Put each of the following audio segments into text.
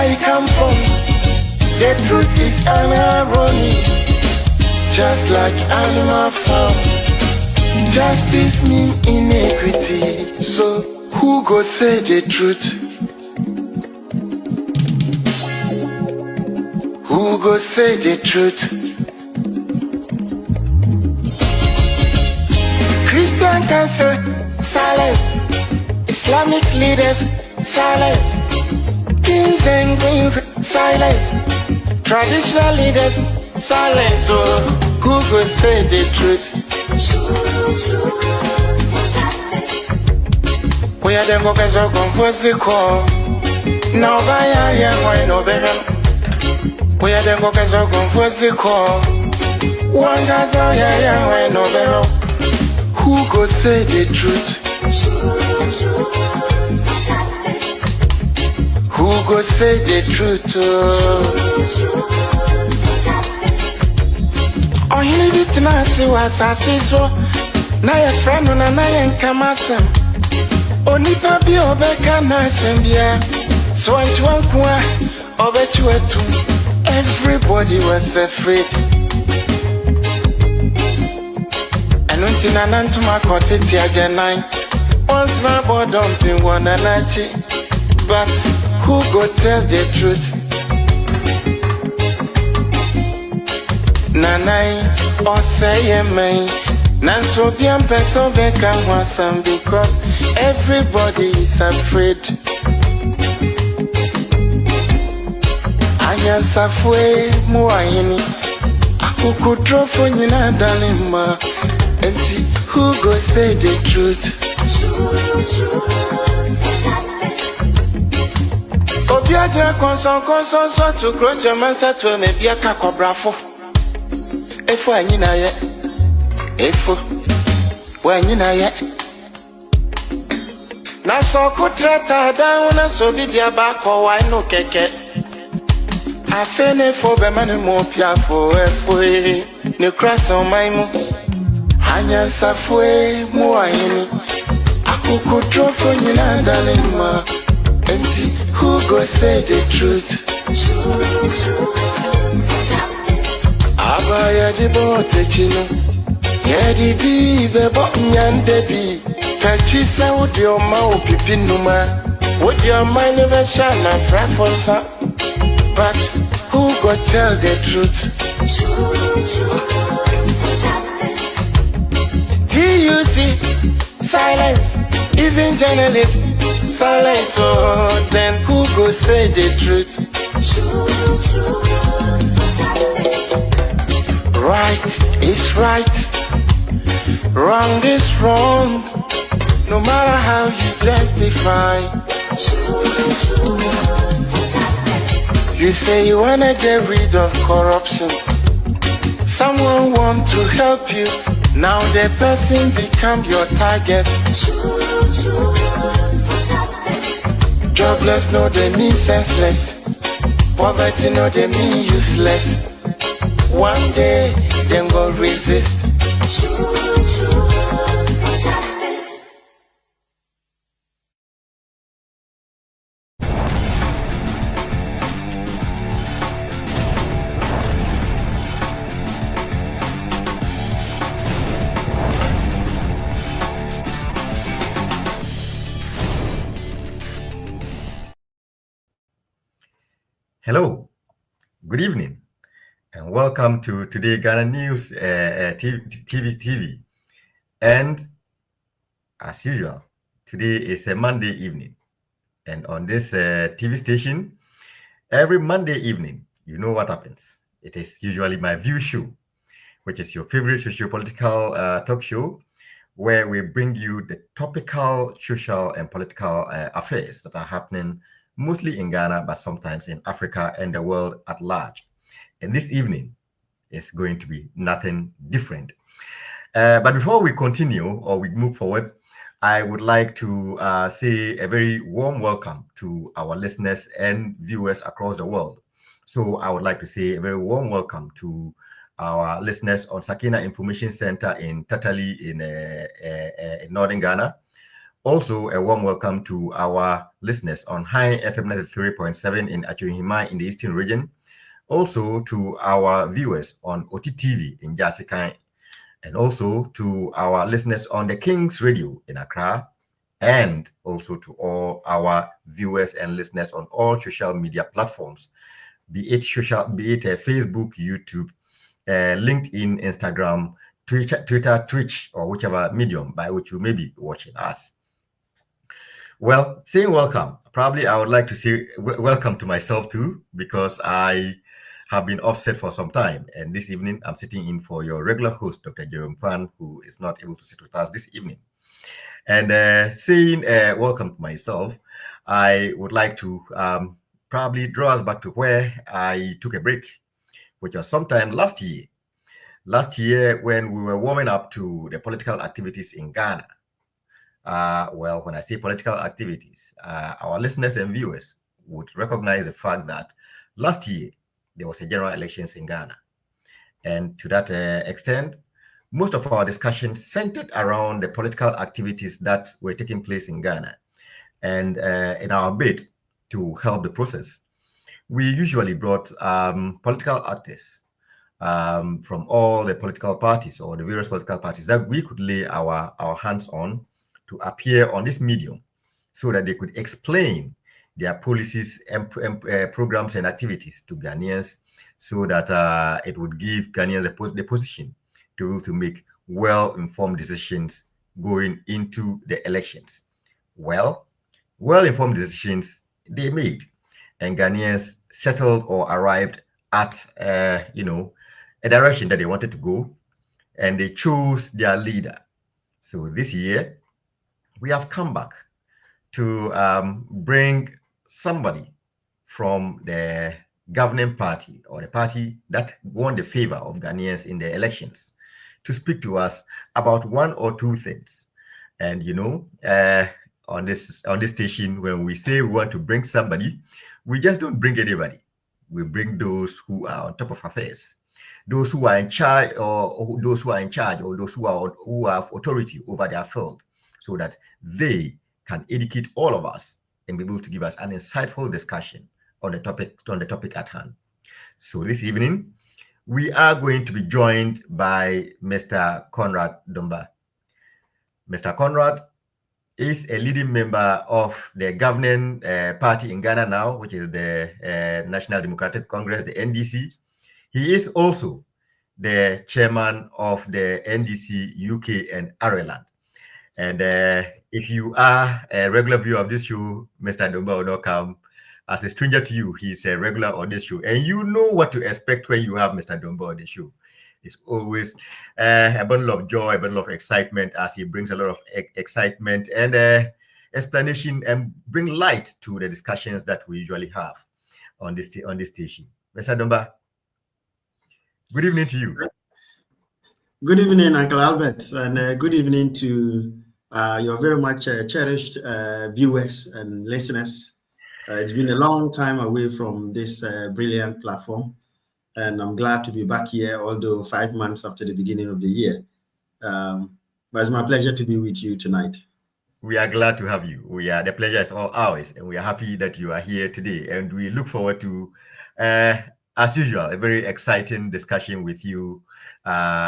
I come from. The truth is an irony, just like animal farm. Justice mean inequity. So who go say the truth? Who go say the truth? Christian can say silence. Islamic leaders silence. Kings and queens silence. Traditional leaders silence. So who go say the truth? We are the workers of the call. Now by a no better. We are the workers of the call. One guy's no better. Who go say the truth? Who go say the truth? Oh, he need it now. See what I see. So now your friend on a nine come at them. Only papi obeka nice and yeah. So I want one over you. Everybody was afraid. And until I learned to my quantity again, once my board dumping one and I cheat. But who go tell the truth? Nanai or say me. Nanso bien person beka wasam because everybody is afraid. Anya safwe muayini. Aku drop on yina dalima. Who go say the truth? Obiaja konson so to grow your mansa to me be a cacobrafo. If I need a yet, if when you know yet. Now so could down so be your back or why no keke. I feel for the man more piafo, if no cross on my move. Anya safwe muayini. Aku could drop on you darling. Who go say the truth? Abaya di bote chino. Yedi bi bebo nyande bi. Kachisa would your mouth pipinuma. Would your mind never shine and frafonsa? But who go tell the truth? TUC silence. Even journalists silence. So then who go say the truth? Right is right, wrong is wrong. No matter how you justify. You say you wanna get rid of corruption. Someone want to help you. Now the person become your target. Jobless, no, they mean senseless. Poverty, no, they mean useless. One day, them go resist. Hello, good evening, and welcome to Today Ghana News TV. And as usual, today is a Monday evening, and on this TV station, every Monday evening, you know what happens. It is usually MyView Show, which is your favorite socio-political talk show, where we bring you the topical social and political affairs that are happening mostly in Ghana, but sometimes in Africa and the world at large. And this evening is going to be nothing different. But before we continue or we move forward, I would like to say a very warm welcome to our listeners and viewers across the world. So I would like to say a very warm welcome to our listeners on Sakina Information Center in Tatali in northern Ghana. Also, a warm welcome to our listeners on High FM 93.7 in Achuhima in the Eastern region. Also to our viewers on OTTV in Jasikai, and also to our listeners on the King's Radio in Accra, and also to all our viewers and listeners on all social media platforms, be it Facebook, YouTube, LinkedIn, Instagram, Twitter, Twitch, or whichever medium by which you may be watching us. Well, saying welcome, probably I would like to say welcome to myself too, because I have been offset for some time. And this evening, I'm sitting in for your regular host, Dr. Jerome Fan, who is not able to sit with us this evening. And saying welcome to myself, I would like to probably draw us back to where I took a break, which was sometime last year. Last year, when we were warming up to the political activities in Ghana. Well, when I say political activities, our listeners and viewers would recognize the fact that last year there was a general elections in Ghana. And to that extent, most of our discussions centered around the political activities that were taking place in Ghana. And in our bid to help the process, we usually brought political actors from all the political parties or the various political parties that we could lay our hands on to appear on this medium so that they could explain their policies and programs and activities to Ghanaians so that it would give Ghanaians the position to be able to make well-informed decisions going into the elections. Well-informed decisions they made, and Ghanaians settled or arrived at, a direction that they wanted to go, and they chose their leader. So this year, we have come back to bring somebody from the governing party or the party that won the favor of Ghanaians in the elections to speak to us about one or two things. And on this station, when we say we want to bring somebody, we just don't bring anybody. We bring those who are on top of affairs, those who are in charge, or those who have authority over their field, so that they can educate all of us and be able to give us an insightful discussion on the topic at hand. So this evening, we are going to be joined by Mr. Conrad Dumba. Mr. Conrad is a leading member of the governing party in Ghana now, which is the National Democratic Congress, the NDC. He is also the chairman of the NDC UK and Ireland. And if you are a regular viewer of this show, Mr. Dumba will not come as a stranger to you. He's a regular on this show, and you know what to expect when you have Mr. Dumba on the show. It's always a bundle of joy, a bundle of excitement, as he brings a lot of excitement and explanation and bring light to the discussions that we usually have on this station. Mr. Dumba, good evening to you. Good evening, Uncle Albert, and good evening to your very much cherished viewers and listeners. It's been a long time away from this brilliant platform, and I'm glad to be back here, although 5 months after the beginning of the year. But it's my pleasure to be with you tonight. We are glad to have you. The pleasure is all ours, and we are happy that you are here today. And we look forward to, as usual, a very exciting discussion with you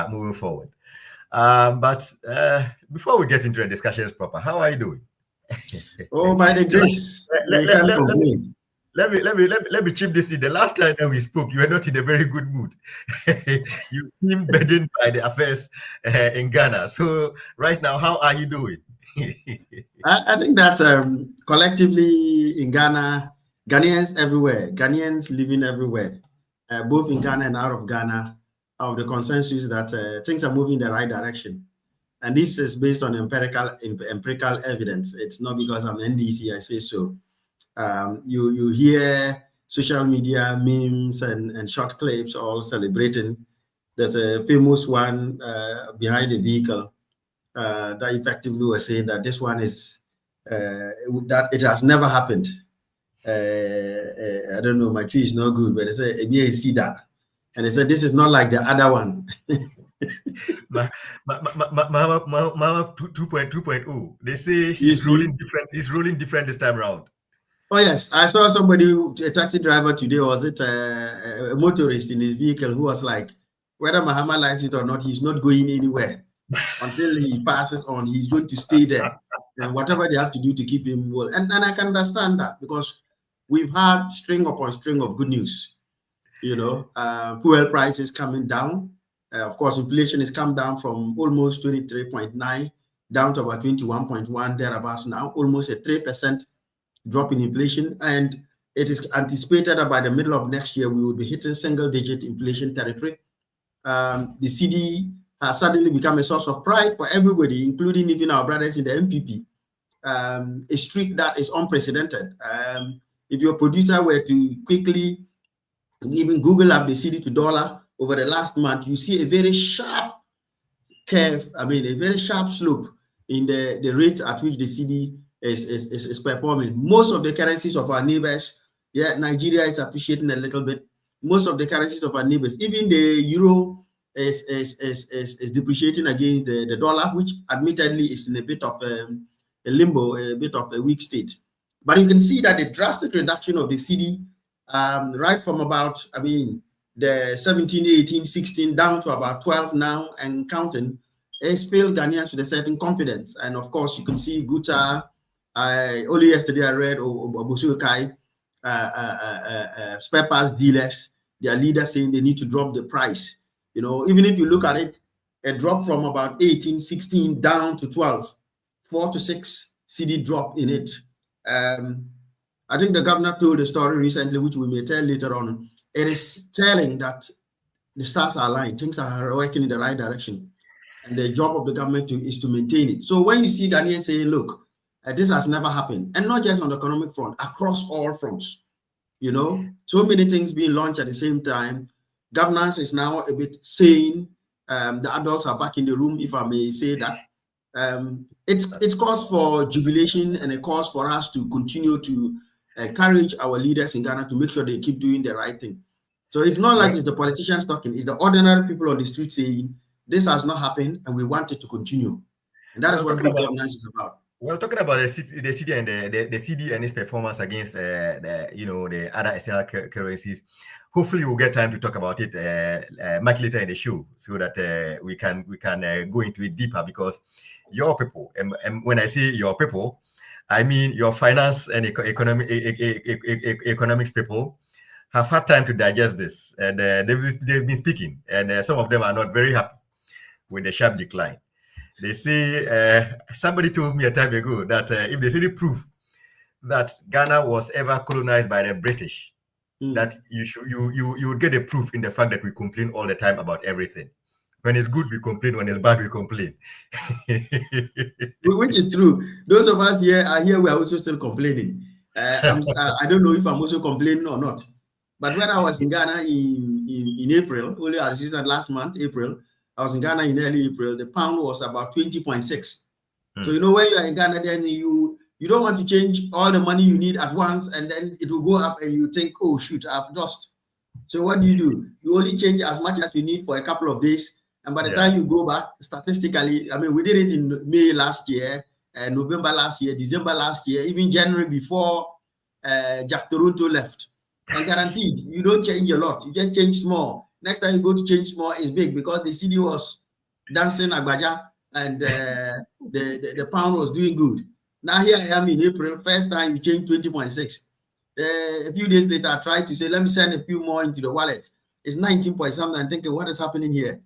moving forward. But before we get into the discussions proper, how are you doing? Oh, by the grace, let me chip this in. The last time that we spoke, you were not in a very good mood. You seem burdened by the affairs in Ghana. So right now, how are you doing? I think that collectively in Ghana, Ghanaians everywhere, Ghanaians living everywhere, both in Ghana and out of Ghana, of the consensus that things are moving in the right direction. And this is based on empirical evidence. It's not because I'm NDC, I say so. You hear social media memes and short clips all celebrating. There's a famous one behind the vehicle that effectively was saying that this one is, that it has never happened. I don't know, my tree is not good, but they say, see that. And they said, this is not like the other one. Mama 2.0. They say You he's see? rolling different. He's rolling different this time around. Oh yes, I saw somebody, a taxi driver today, was it a motorist in his vehicle, who was like, whether Mahama likes it or not, he's not going anywhere until he passes on. He's going to stay there, and whatever they have to do to keep him well. And I can understand that, because we've had string upon string of good news. You know, fuel prices coming down. Of course, inflation has come down from almost 23.9 down to about 21.1 thereabouts now, almost a 3% drop in inflation. And it is anticipated that by the middle of next year, we will be hitting single-digit inflation territory. The CD has suddenly become a source of pride for everybody, including even our brothers in the MPP. A streak that is unprecedented. If your producer were to quickly even Google up the CD to dollar over the last month, you see a very sharp curve, a very sharp slope in the rate at which the CD is performing. Most of the currencies of our neighbors, Nigeria is appreciating a little bit. Most of the currencies of our neighbors, even the euro is depreciating against the dollar, which admittedly is in a bit of a limbo, a bit of a weak state. But you can see that the drastic reduction of the CD, right from about, the 17, 18, 16 down to about 12 now and counting, has filled Ghanaians with a certain confidence. And of course, you can see Guta. Only yesterday I read Obosukai, spare parts dealers, their leaders saying they need to drop the price. You know, even if you look at it, a drop from about 18, 16 down to 12, 4 to 6 CD drop in it. I think the governor told a story recently, which we may tell later on. It is telling that the stars are aligned, things are working in the right direction, and the job of the government is to maintain it. So when you see Ghanaians saying, look, this has never happened, and not just on the economic front, across all fronts, you know, so many things being launched at the same time. Governance is now a bit sane. The adults are back in the room, if I may say that. It's cause for jubilation and a cause for us to continue to encourage our leaders in Ghana to make sure they keep doing the right thing. So it's not like it's the politicians talking, it's the ordinary people on the street saying, this has not happened and we want it to continue. And that is what good governance is about. We're talking about the CD and the CD and its performance against the other SL currencies. Hopefully we'll get time to talk about it much later in the show, so that we can go into it deeper, because your people, and when I say your people, I mean your finance and economics people, have had time to digest this, and they've been speaking, and some of them are not very happy with the sharp decline. They say, somebody told me a time ago that if there's any proof that Ghana was ever colonized by the British, that you would get a proof in the fact that we complain all the time about everything. When it's good, we complain. When it's bad, we complain. Which is true. Those of us here are here, we are also still complaining. I don't know if I'm also complaining or not. But when I was in Ghana in April, only as you said last month, April, I was in Ghana in early April, the pound was about 20.6. So, you know, when you are in Ghana, then you don't want to change all the money you need at once, and then it will go up and you think, oh, shoot, I've lost. So what do? You only change as much as you need for a couple of days. And by the time you go back, statistically, we did it in May last year, November last year, December last year, even January before Jack Toronto left. And guaranteed, you don't change a lot. You just change small. Next time you go to change small, it's big, because the CD was dancing Agbaja and the pound was doing good. Now here I am in April, first time you change 20.6. A few days later, I tried to say, let me send a few more into the wallet. It's 19 point something. I'm thinking, what is happening here?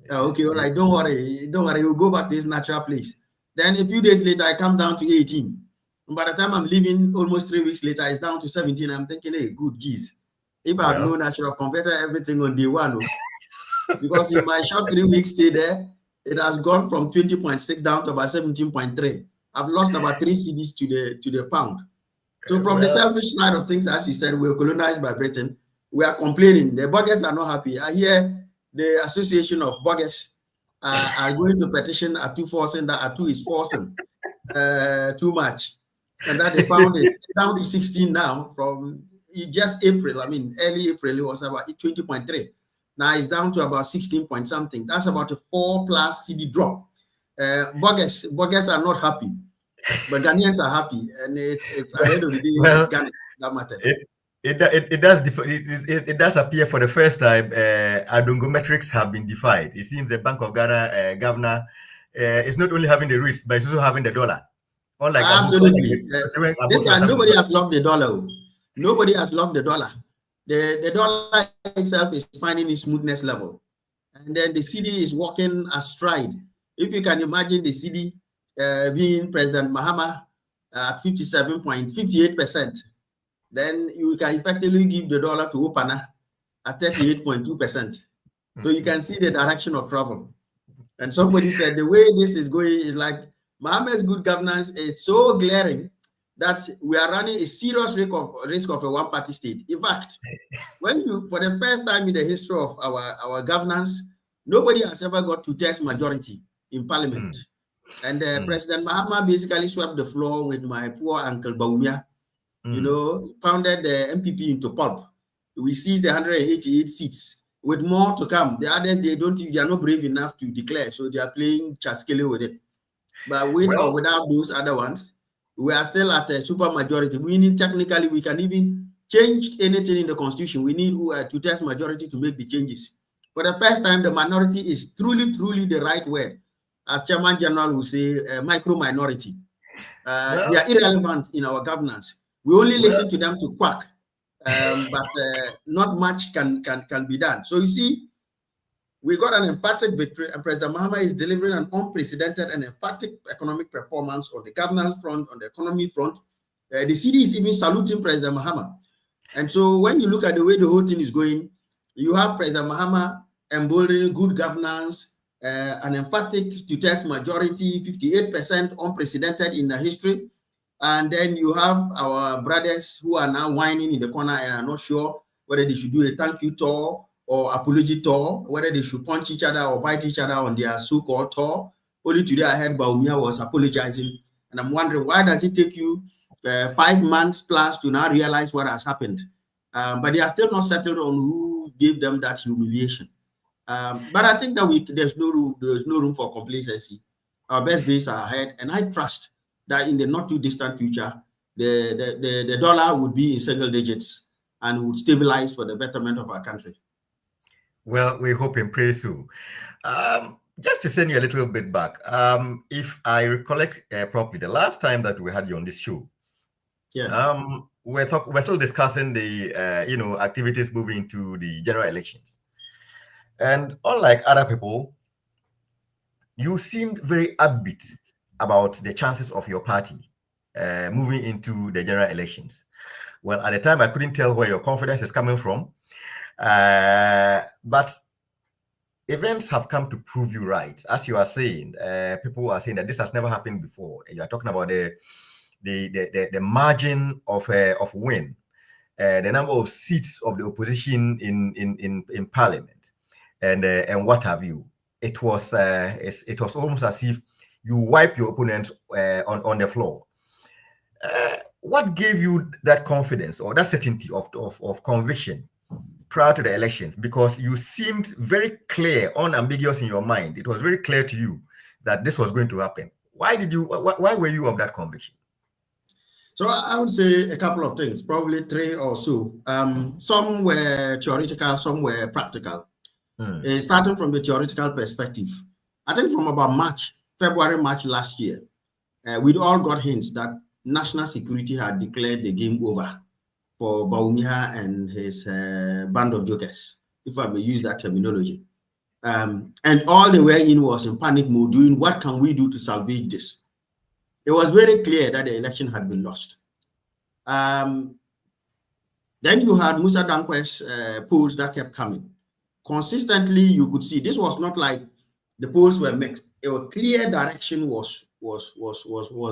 Okay, all right, don't worry, we'll go back to this natural place. Then a few days later, I come down to 18. And by the time I'm leaving, almost 3 weeks later, it's down to 17. I'm thinking, hey, good geez. If I had no natural, converted everything on day one. Because in my short 3 weeks stay there, it has gone from 20.6 down to about 17.3. I've lost about 3 CDs to the pound. So from the selfish side of things, as you said, we're colonized by Britain. We are complaining. The burghers are not happy. I hear the Association of Burghers are going to petition Atu, forcing that Atu is forcing too much. And that the pound is down to 16 now from just April. Early April, it was about 20.3. Now it's down to about 16 point something. That's about a 4+ CD drop. Burgers are not happy, but Ghanaians are happy, and it's at the end of the day, well, it's Ghana that matters. It does appear for the first time Adongo metrics have been defied. It seems the Bank of Ghana governor is not only having the REITs, but it's also having the dollar. Unlike absolutely, this guy, nobody has locked the dollar. Nobody has locked the dollar. The dollar itself is finding its smoothness level, and then the CD is walking astride. If you can imagine the CD being President Mahama at 57.58%, then you can effectively give the dollar to Opana at 38.2%. So you can see the direction of travel. And somebody said the way this is going is like Mahama's good governance is so glaring that we are running a serious risk of a one-party state. In fact, when for the first time in the history of our governance, nobody has ever got to test majority in parliament. And President Mahama basically swept the floor with my poor uncle Baumia, pounded the MPP into pulp. We seized the 188 seats with more to come. The others, they are not brave enough to declare, so they are playing chaskele with it. But with or without those other ones, we are still at a super majority. Meaning technically we can even change anything in the constitution. We need to test majority to make the changes. For the first time, the minority is truly the right word. As Chairman General will say, micro minority. They are irrelevant in our governance. We only listen to them to quack, but not much can be done. So you see, we got an emphatic victory, and President Mahama is delivering an unprecedented and emphatic economic performance on the governance front, on the economy front. The city is even saluting President Mahama. And so when you look at the way the whole thing is going, you have President Mahama emboldening good governance, an emphatic to test majority, 58%, unprecedented in the history. And then you have our brothers who are now whining in the corner and are not sure whether they should do a thank you tour or apology tour, whether they should punch each other or bite each other on their so-called tour. Only today I heard Baumia was apologizing. And I'm wondering, why does it take you 5 months plus to now realize what has happened? But they are still not settled on who gave them that humiliation. But I think that there's no room for complacency. Our best days are ahead, and I trust that in the not too distant future, the dollar would be in single digits and would stabilize for the betterment of our country. Well, we hope and pray so. Just to send you a little bit back, if I recollect properly, the last time that we had you on this show, we're still discussing the activities moving into the general elections. And unlike other people, you seemed very upbeat about the chances of your party moving into the general elections. Well, at the time, I couldn't tell where your confidence is coming from. But events have come to prove you right. As you are saying, people are saying that this has never happened before. You are talking about the margin of win, the number of seats of the opposition in parliament, and what have you. It was almost as if you wipe your opponent on the floor. What gave you that confidence or that certainty of conviction prior to the elections? Because you seemed very clear, unambiguous in your mind. It was very clear to you that this was going to happen. Why were you of that conviction? So I would say a couple of things, probably 3 or so. Some were theoretical, some were practical. Starting from the theoretical perspective, I think from about February, March last year, we'd all got hints that national security had declared the game over for Baumia and his band of jokers, if I may use that terminology. And all they were in was in panic mode, doing what can we do to salvage this? It was very clear that the election had been lost. Then you had Musa Dankwe's polls that kept coming. Consistently, you could see this was not like the polls were mixed. A clear direction was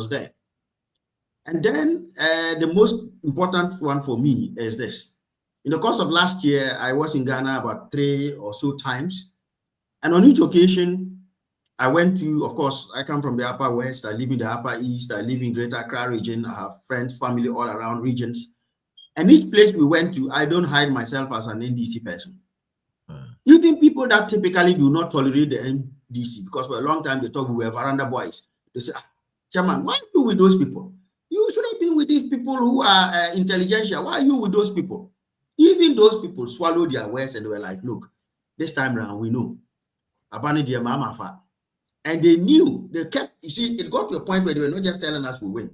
there. And then the most important one for me is this. In the course of last year, I was in Ghana about 3 or so times. And on each occasion, I went to, of course, I come from the Upper West. I live in the Upper East. I live in Greater Accra region. I have friends, family all around regions. And each place we went to, I don't hide myself as an NDC person. Even people that typically do not tolerate the NDC, because for a long time they thought we were veranda boys. They say, Chairman, why are you with those people? You should have been with these people who are intelligentsia. Why are you with those people? Even those people swallowed their words and they were like, look, this time around, we know. And they knew, they kept, you see, it got to a point where they were not just telling us we win.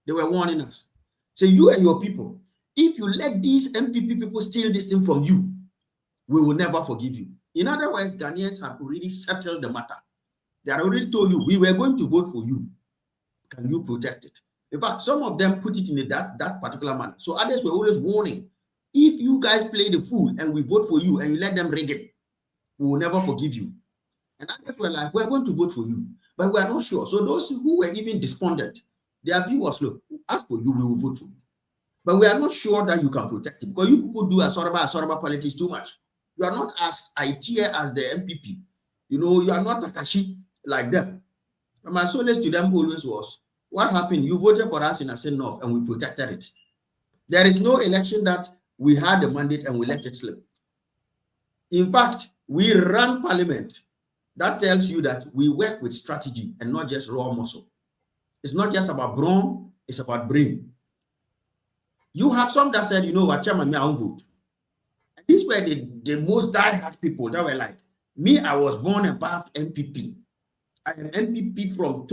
They were warning us. So you and your people, if you let these MPP people steal this thing from you, we will never forgive you. In other words, Ghanaians have already settled the matter. They had already told you, we were going to vote for you. Can you protect it? In fact, some of them put it in that particular manner. So others were always warning, if you guys play the fool and we vote for you and you let them rig it, we will never forgive you. And others were like, we're going to vote for you, but we are not sure. So those who were even despondent, their view was, look, as for you, we will vote for you. But we are not sure that you can protect it because you people do Asoraba politics too much. You are not as IT as the MPP. You know, you are not Takashi like them. And my solace to them always was, what happened? You voted for us in a North and we protected it. There is no election that we had the mandate and we let it slip. In fact, we ran parliament. That tells you that we work with strategy and not just raw muscle. It's not just about brawn, it's about brain. You have some that said, you know what, Chairman, me, I won't vote. And these were the most diehard people that were like, me, I was born and birthed MPP. I am MPP from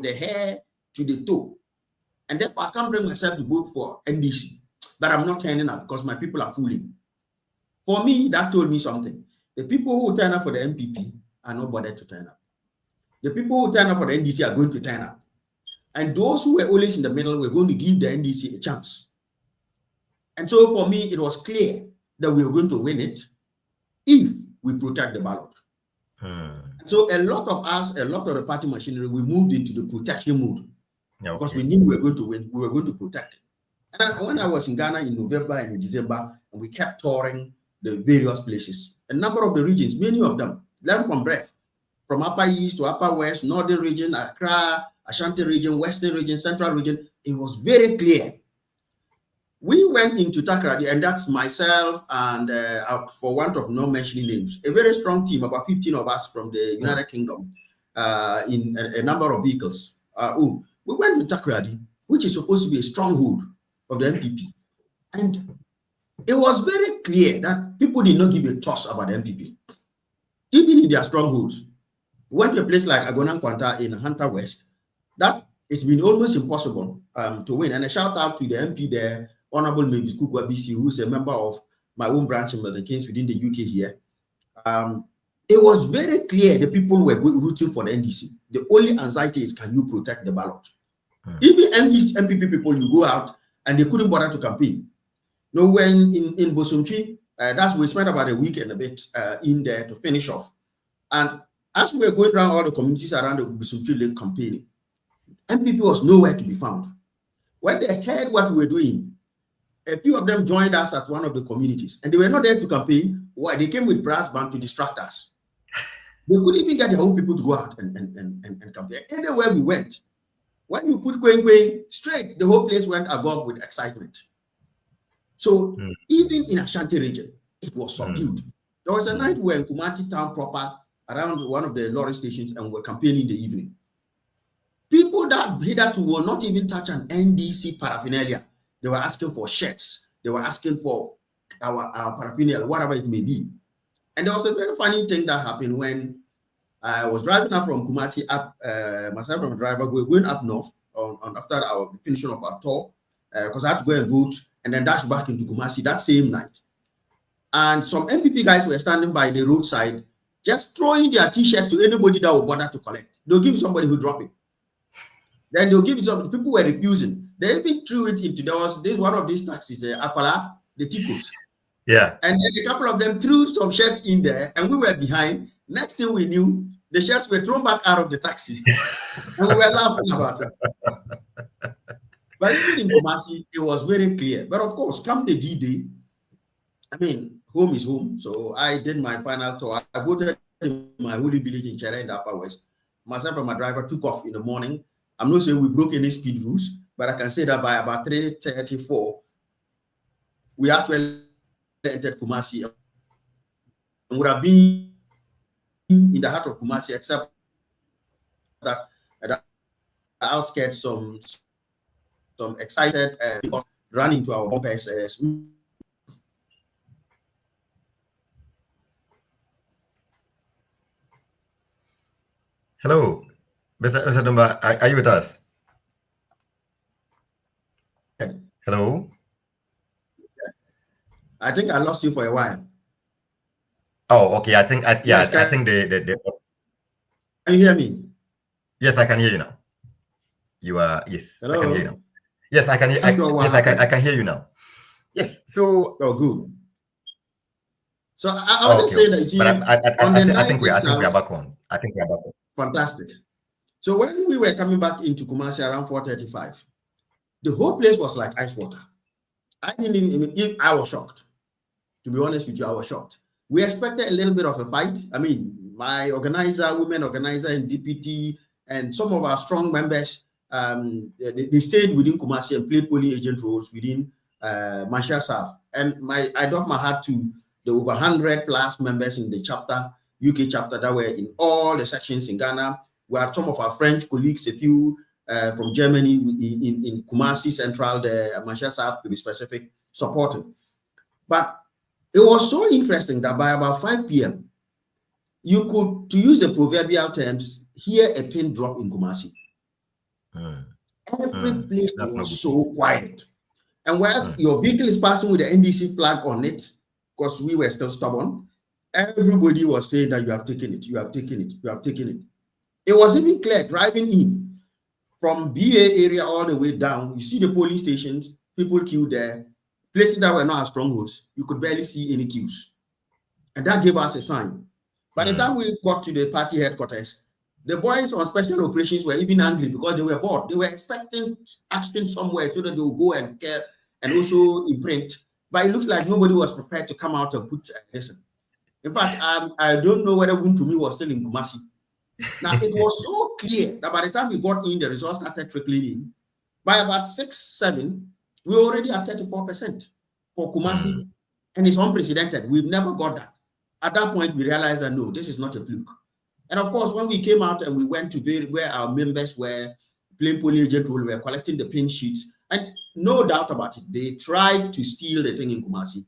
the hair to the toe. And therefore, I can't bring myself to vote for NDC. But I'm not turning up because my people are fooling. For me, that told me something. The people who turn up for the MPP are not bothered to turn up. The people who turn up for the NDC are going to turn up. And those who were always in the middle were going to give the NDC a chance. And so for me, it was clear that we were going to win it if we protect the ballot. So a lot of us, a lot of the party machinery, we moved into the protection mode because we knew we were going to win, we were going to protect it. And when I was in Ghana in November and in December, and we kept touring the various places, a number of the regions, many of them, learn from breath, from Upper East to Upper West, Northern region, Accra, Ashanti region, Western region, Central region, it was very clear. We went into Takrady, and that's myself and, for want of not mentioning names, a very strong team, about 15 of us from the United Kingdom, in a number of vehicles. We went to Takrady, which is supposed to be a stronghold of the MPP. And it was very clear that people did not give a toss about the MPP, even in their strongholds. We went to a place like Agonan Kwanta in Hunter West, that it's been almost impossible to win. And a shout out to the MP there, Honorable Mavis Kukwa BC, who's a member of my own branch in Milton Keynes within the UK here. It was very clear the people were rooting for the NDC. The only anxiety is, can you protect the ballot? Even MPP people, you go out and they couldn't bother to campaign. No, when in Bosumchi, that's we spent about a week and a bit in there to finish off. And as we were going around all the communities around the Bosumchi Lake campaigning, MPP was nowhere to be found. When they heard what we were doing, a few of them joined us at one of the communities, and they were not there to campaign. Why? They came with brass band to distract us. They couldn't even get their own people to go out and campaign. Anywhere we went, when you put Kweng straight, the whole place went agog with excitement. So even in Ashanti region, it was subdued. There was a night when Kumasi town proper, around one of the lorry stations, and were campaigning in the evening. People that hitherto will not even touch an NDC paraphernalia. They were asking for shirts. They were asking for our paraphernalia, whatever it may be. And there was a very funny thing that happened when I was driving up from Kumasi up, myself and my driver, we were going up north after our finishing of our tour, because I had to go and vote and then dash back into Kumasi that same night. And some MPP guys were standing by the roadside, just throwing their T-shirts to anybody that would bother to collect. They'll give somebody who drop it. Then they'll give it some people were refusing. They even threw it into, there was one of these taxis, Akola, the Ticos. Yeah. And then a couple of them threw some shirts in there, and we were behind. Next thing we knew, the shirts were thrown back out of the taxi. And we were laughing about it. But even in Kumasi, it was very clear. But of course, come the D-Day, I mean, home is home. So I did my final tour. I voted in my holy village in Chere in the Upper West. Myself and my driver took off in the morning. I'm not saying we broke any speed rules, but I can say that by about 3:34, we actually entered Kumasi. would have been in the heart of Kumasi, except that at the outskirts, some excited ran into our bumpers. Hello, Mr. Dumba, are you with us? Hello? I think I lost you for a while. Oh, okay. I think Yes, I think they can you hear me? Yes, I can hear you now. You are yes. Hello? I can hear you now. Yes, I can hear. I can hear you now. Yes. So good. So I was just saying that I think we are back on. I think we are back on. Fantastic. So when we were coming back into Kumasi around 4:35, the whole place was like ice water. I was shocked. To be honest with you, I was shocked. We expected a little bit of a fight. I mean, my women organizer in DPT, and some of our strong members, they stayed within Kumasi and played polling agent roles within Marshall South. And I doff my hat to the over 100 plus members in the chapter, UK chapter, that were in all the sections in Ghana. We had some of our French colleagues, a few from Germany in Kumasi Central, the Marshall South, to be specific, supporting. But it was so interesting that by about 5 p.m., you could, to use the proverbial terms, hear a pin drop in Kumasi. Every place was so quiet. And while your vehicle is passing with the NDC flag on it, because we were still stubborn, everybody was saying that you have taken it, you have taken it, you have taken it. It was even clear driving in from BA area all the way down. You see the polling stations, people queued there. Places that were not as strongholds, you could barely see any queues. And that gave us a sign. By the time we got to the party headquarters, the boys on special operations were even angry because they were bored. They were expecting action somewhere so that they would go and care and also imprint. But it looked like nobody was prepared to come out and put a lesson. In fact, I don't know whether Wuntumi was still in Kumasi. Now, it was so clear that by the time we got in, the results started trickling in. By about 6, 7, we're already at 34% for Kumasi, and it's unprecedented. We've never got that. At that point, we realized that no, this is not a fluke. And of course, when we came out and we went to where our members were playing polling agent role, we were collecting the pin sheets, and no doubt about it, they tried to steal the thing in Kumasi.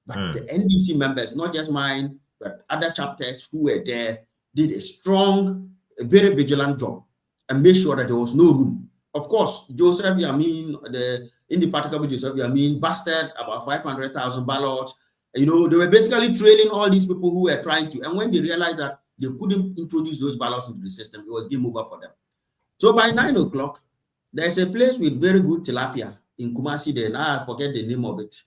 But the NDC members, not just mine, but other chapters who were there, did a strong, very vigilant job and made sure that there was no room. Of course, Joseph Yamin, the indefatigable Joseph Yamin, busted about 500,000 ballots. You know, they were basically trailing all these people who were trying to. And when they realized that they couldn't introduce those ballots into the system, it was game over for them. So by 9 o'clock, there's a place with very good tilapia in Kumasi there. Now I forget the name of it.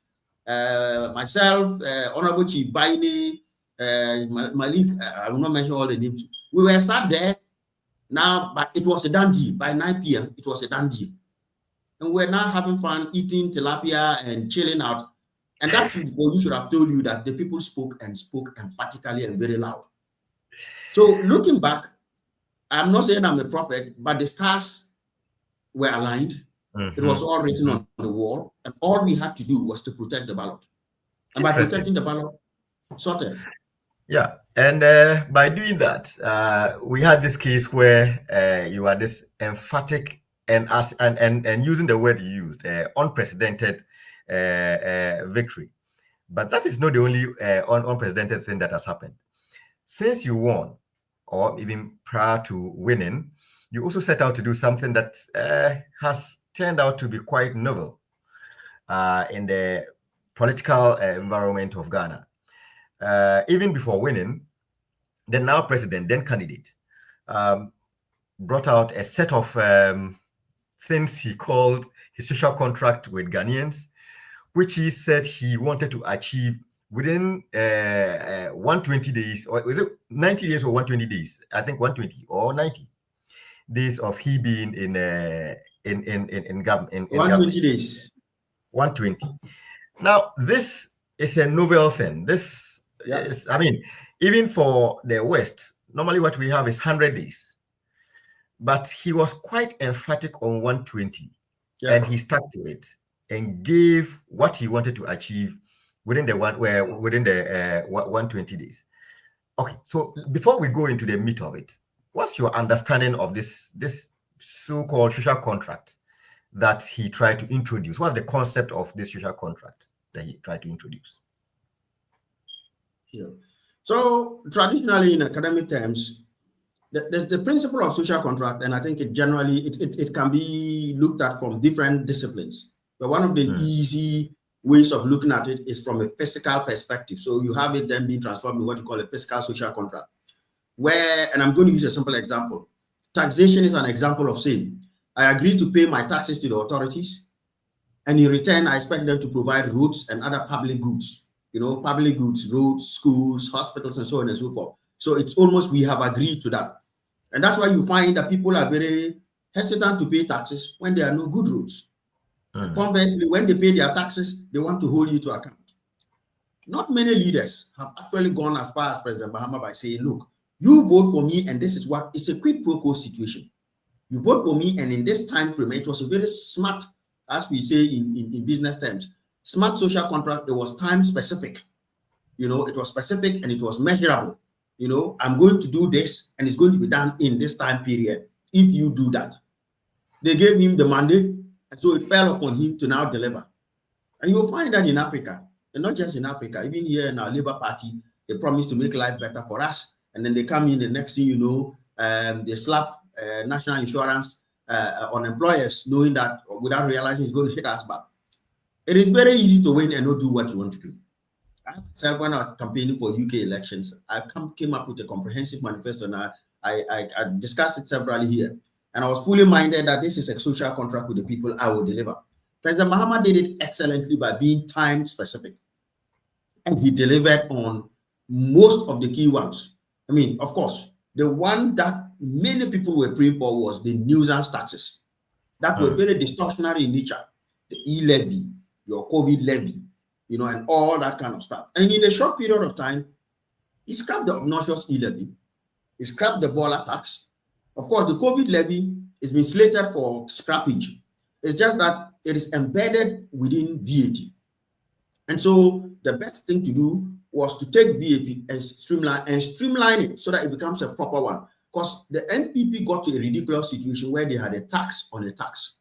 Myself, Honorable Chief Baini, Malik, I will not mention all the names. We were sat there. Now, but it was a done deal. By 9 p.m., it was a done deal. And we're now having fun, eating tilapia and chilling out. And that should have told you that the people spoke emphatically and very loud. So looking back, I'm not saying I'm a prophet, but the stars were aligned. It was all written on the wall. And all we had to do was to protect the ballot. And by protecting the ballot, sorted. Yeah, and by doing that, we had this case where you had this emphatic and using the word you used, unprecedented victory. But that is not the only unprecedented thing that has happened. Since you won, or even prior to winning, you also set out to do something that has turned out to be quite novel in the political environment of Ghana. Even before winning, the now president, then candidate, brought out a set of things he called his social contract with Ghanaians, which he said he wanted to achieve within 120 days, or was it 90 days or 120 days? I think 120 or 90 days of he being in government. 120 days. 120. Now, this is a novel thing. This is, I mean, even for the West, normally what we have is 100 days. But he was quite emphatic on 120, and he stuck to it and gave what he wanted to achieve within the 120 days. Okay, so before we go into the meat of it, what's your understanding of this so-called social contract that he tried to introduce? What's the concept of this social contract that he tried to introduce? Yeah. So traditionally, in academic terms, the principle of social contract, and I think it generally it can be looked at from different disciplines. But one of the easy ways of looking at it is from a fiscal perspective. So you have it then being transformed in what you call a fiscal social contract, where, and I'm going to use a simple example. Taxation is an example of saying, I agree to pay my taxes to the authorities, and in return, I expect them to provide roads and other public goods, public goods, roads, schools, hospitals, and so on and so forth. So it's almost, we have agreed to that. And that's why you find that people are very hesitant to pay taxes when there are no good roads. Conversely, when they pay their taxes, they want to hold you to account. Not many leaders have actually gone as far as President Mahama by saying, look, you vote for me, and this is what, it's a quid pro quo situation. You vote for me, and in this time frame, it was a very smart, as we say in business terms, smart social contract. It was time specific. It was specific and it was measurable. I'm going to do this, and it's going to be done in this time period if you do that. They gave him the mandate, and so it fell upon him to now deliver. And you'll find that in Africa, and not just in Africa, even here in our Labour Party, they promise to make life better for us, and then they come in, the next thing you know, they slap national insurance on employers, knowing that, without realizing it's going to hit us back. It is very easy to win and not do what you want to do. When I was campaigning for UK elections, I came up with a comprehensive manifesto, and I discussed it severally here. And I was fully minded that this is a social contract with the people I will deliver. President Mahama did it excellently by being time specific. And he delivered on most of the key ones. I mean, of course, the one that many people were praying for was the nuisance taxes that were very distortionary in nature. The e-levy, your COVID levy, and all that kind of stuff. And in a short period of time, he scrapped the obnoxious e-levy. He scrapped the baller tax. Of course, the COVID levy has been slated for scrappage. It's just that it is embedded within VAT. And so the best thing to do was to take VAT and streamline it so that it becomes a proper one. Because the NPP got to a ridiculous situation where they had a tax on a tax.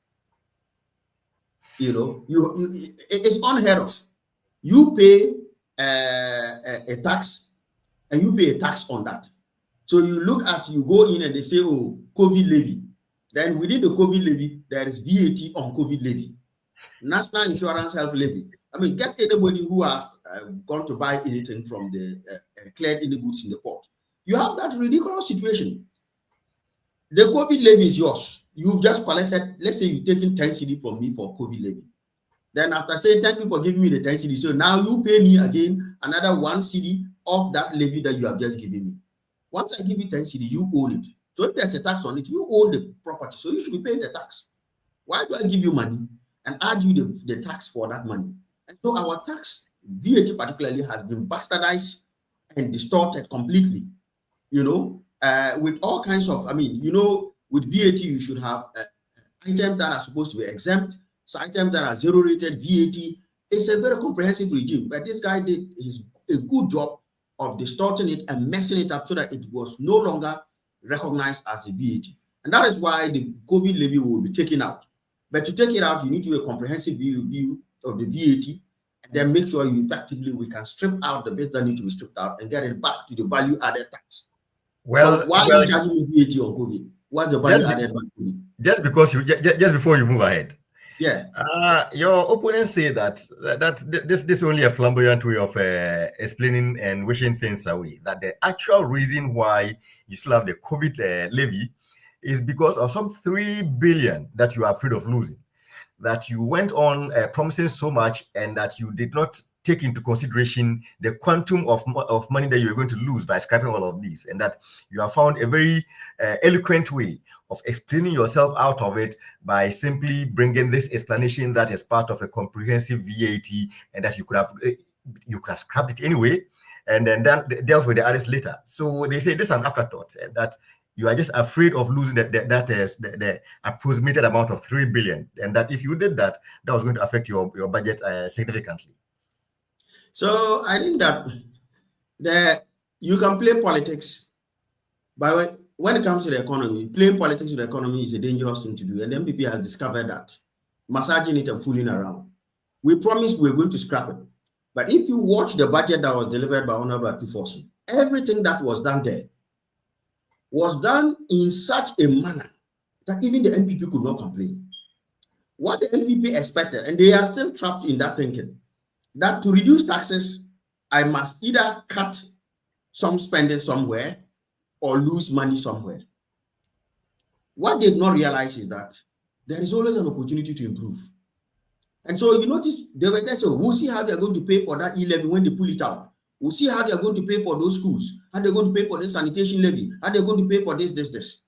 It's unheard of. You pay a tax, and you pay a tax on that. So you go in and they say, oh, COVID levy. Then within the COVID levy, there is VAT on COVID levy. National Insurance Health levy. I mean, get anybody who has gone to buy anything from the cleared any goods in the port. You have that ridiculous situation. The COVID levy is yours. You've just collected, let's say you've taken 10 cedi from me for COVID levy. Then after saying, thank you for giving me the 10 cedi, so now you pay me again another 1 cedi of that levy that you have just given me. Once I give you 10 cedi, you own it. So if there's a tax on it, you own the property. So you should be paying the tax. Why do I give you money and add you the tax for that money? And so our tax, VAT particularly, has been bastardized and distorted completely, with all kinds of, with VAT, you should have items that are supposed to be exempt, so items that are zero-rated VAT. It's a very comprehensive regime, but this guy did a good job of distorting it and messing it up so that it was no longer recognized as a VAT. And that is why the COVID levy will be taken out. But to take it out, you need to do a comprehensive review of the VAT, and then make sure we can strip out the bits that need to be stripped out and get it back to the value-added tax. Well, why are you charging me VAT on COVID? What's the value added by COVID? Just because just before you move ahead. Yeah. Your opponents say that this is only a flamboyant way of explaining and wishing things away. That the actual reason why you still have the COVID levy is because of some 3 billion that you are afraid of losing. That you went on promising so much, and that you did not take into consideration the quantum of money that you're going to lose by scrapping all of these, and that you have found a very eloquent way of explaining yourself out of it by simply bringing this explanation that is part of a comprehensive VAT, and that you could have scrapped it anyway, and then dealt with the others later. So they say this is an afterthought, that you are just afraid of losing the approximated amount of 3 billion, and that if you did that, that was going to affect your budget significantly. So I think that you can play politics, but when it comes to the economy, playing politics with the economy is a dangerous thing to do. And the MPP has discovered that, massaging it and fooling around. We promised we were going to scrap it. But if you watch the budget that was delivered by Honorable Atuforson, everything that was done there was done in such a manner that even the MPP could not complain. What the MPP expected, and they are still trapped in that thinking, that to reduce taxes, I must either cut some spending somewhere or lose money somewhere. What they've not realized is that there is always an opportunity to improve. And so you notice they were there, so we'll see how they're going to pay for that e-levy when they pull it out. We'll see how they're going to pay for those schools, how they're going to pay for the sanitation levy, how they're going to pay for this.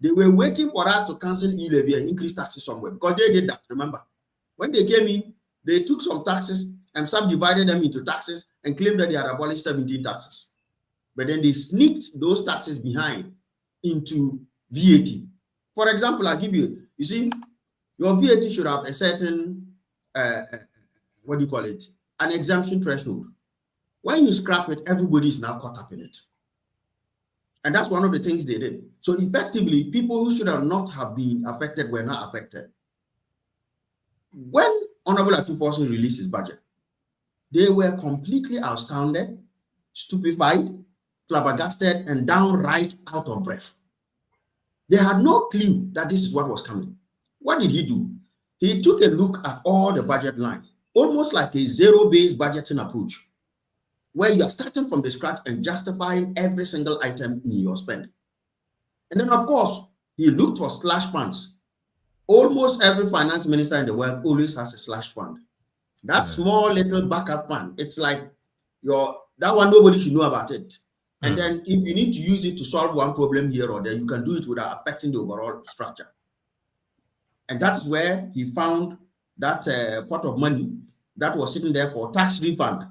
They were waiting for us to cancel e-levy and increase taxes somewhere, because they did that, remember. When they came in, they took some taxes and subdivided them into taxes and claimed that they had abolished 17 taxes. But then they sneaked those taxes behind into VAT. For example, I'll give you see, your VAT should have a certain, what do you call it? An exemption threshold. When you scrap it, everybody is now caught up in it. And that's one of the things they did. So effectively, people who should have not have been affected were not affected. When Honorable Atuforson released his budget, they were completely astounded, stupefied, flabbergasted, and downright out of breath. They had no clue that this is what was coming. What did he do? He took a look at all the budget lines, almost like a zero-based budgeting approach, where you are starting from the scratch and justifying every single item in your spend. And then, of course, he looked for slash funds. Almost every finance minister in the world always has a slash fund. That small little backup fund, it's like that one, nobody should know about it. And then if you need to use it to solve one problem here or there, you can do it without affecting the overall structure. And that's where he found that pot of money that was sitting there for tax refund,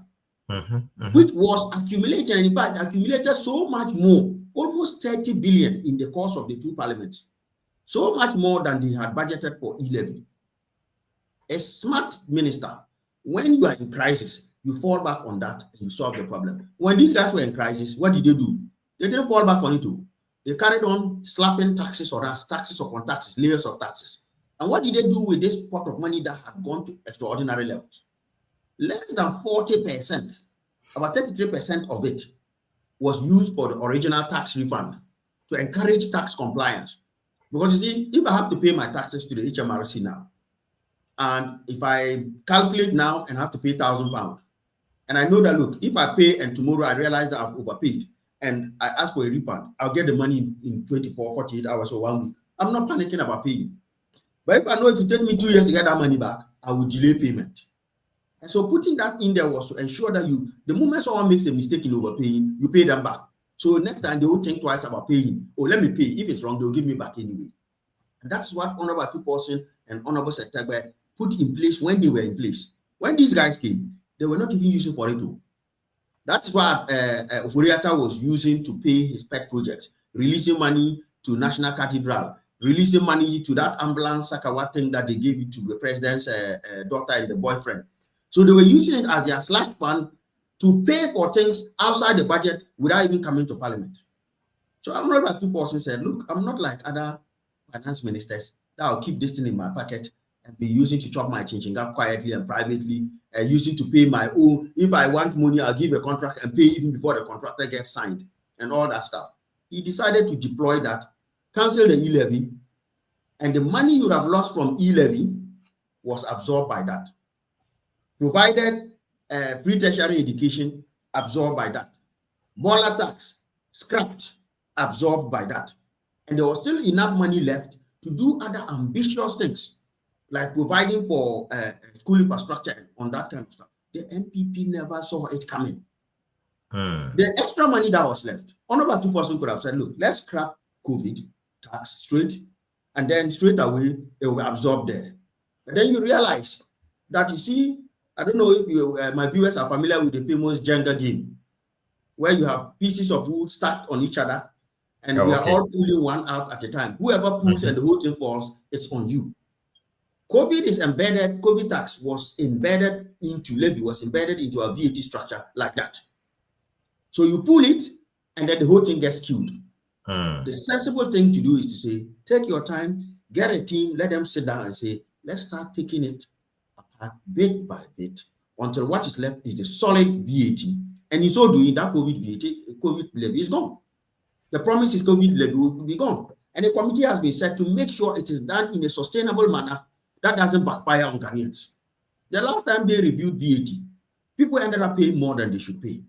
which was accumulated, and in fact, accumulated so much more, almost 30 billion in the course of the two parliaments, so much more than they had budgeted for e-levy. A smart minister, when you are in crisis, you fall back on that and you solve the problem. When these guys were in crisis, what did they do? They didn't fall back on it too. They carried on slapping taxes on us, taxes upon taxes, layers of taxes. And what did they do with this pot of money that had gone to extraordinary levels? Less than 40%, about 33% of it was used for the original tax refund to encourage tax compliance. Because you see, if I have to pay my taxes to the HMRC now, and if I calculate now and have to pay £1,000, and I know that, look, if I pay and tomorrow I realize that I've overpaid and I ask for a refund, I'll get the money in 24, 48 hours or 1 week. I'm not panicking about paying. But if I know it will take me 2 years to get that money back, I will delay payment. And so putting that in there was to ensure that the moment someone makes a mistake in overpaying, you pay them back. So next time they won't think twice about paying. Oh, let me pay. If it's wrong, they'll give me back anyway. And that's what Honorable Atuforson and Honorable Setagbe put in place when they were in place. When these guys came, they were not even using for it too. That is what Oforiatta was using to pay his pet projects, releasing money to National Cathedral, releasing money to that ambulance Sakawa thing that they gave it to the president's daughter and the boyfriend. So they were using it as their slash fund to pay for things outside the budget without even coming to parliament. So I'm not about Atuforson said, look, I'm not like other finance ministers that will keep this thing in my pocket and be using to chop my changing up quietly and privately, and using to pay my own. If I want money, I'll give a contract and pay even before the contractor gets signed and all that stuff. He decided to deploy that, cancel the e-levy, and the money you would have lost from e-levy was absorbed by that. Provided free tertiary education, absorbed by that. Boiler tax, scrapped, absorbed by that. And there was still enough money left to do other ambitious things, like providing for school infrastructure and on that kind of stuff. The MPP never saw it coming. The extra money that was left, Honorable Atuforson could have said, look, let's scrap COVID tax straight, and then straight away it will absorb there. But then you realize that, you see, I don't know if my viewers are familiar with the famous Jenga game, where you have pieces of wood stacked on each other, and we are all pulling one out at a time. Whoever pulls and the whole thing falls, it's on you. COVID is embedded, COVID tax was embedded into levy, was embedded into a VAT structure like that. So you pull it, and then the whole thing gets skewed. The sensible thing to do is to say, take your time, get a team, let them sit down and say, let's start taking it apart bit by bit until what is left is the solid VAT. And in so doing, that COVID levy is gone. The promise is COVID levy will be gone. And a committee has been set to make sure it is done in a sustainable manner that doesn't backfire on Ghanaians. The last time they reviewed VAT, people ended up paying more than they should pay.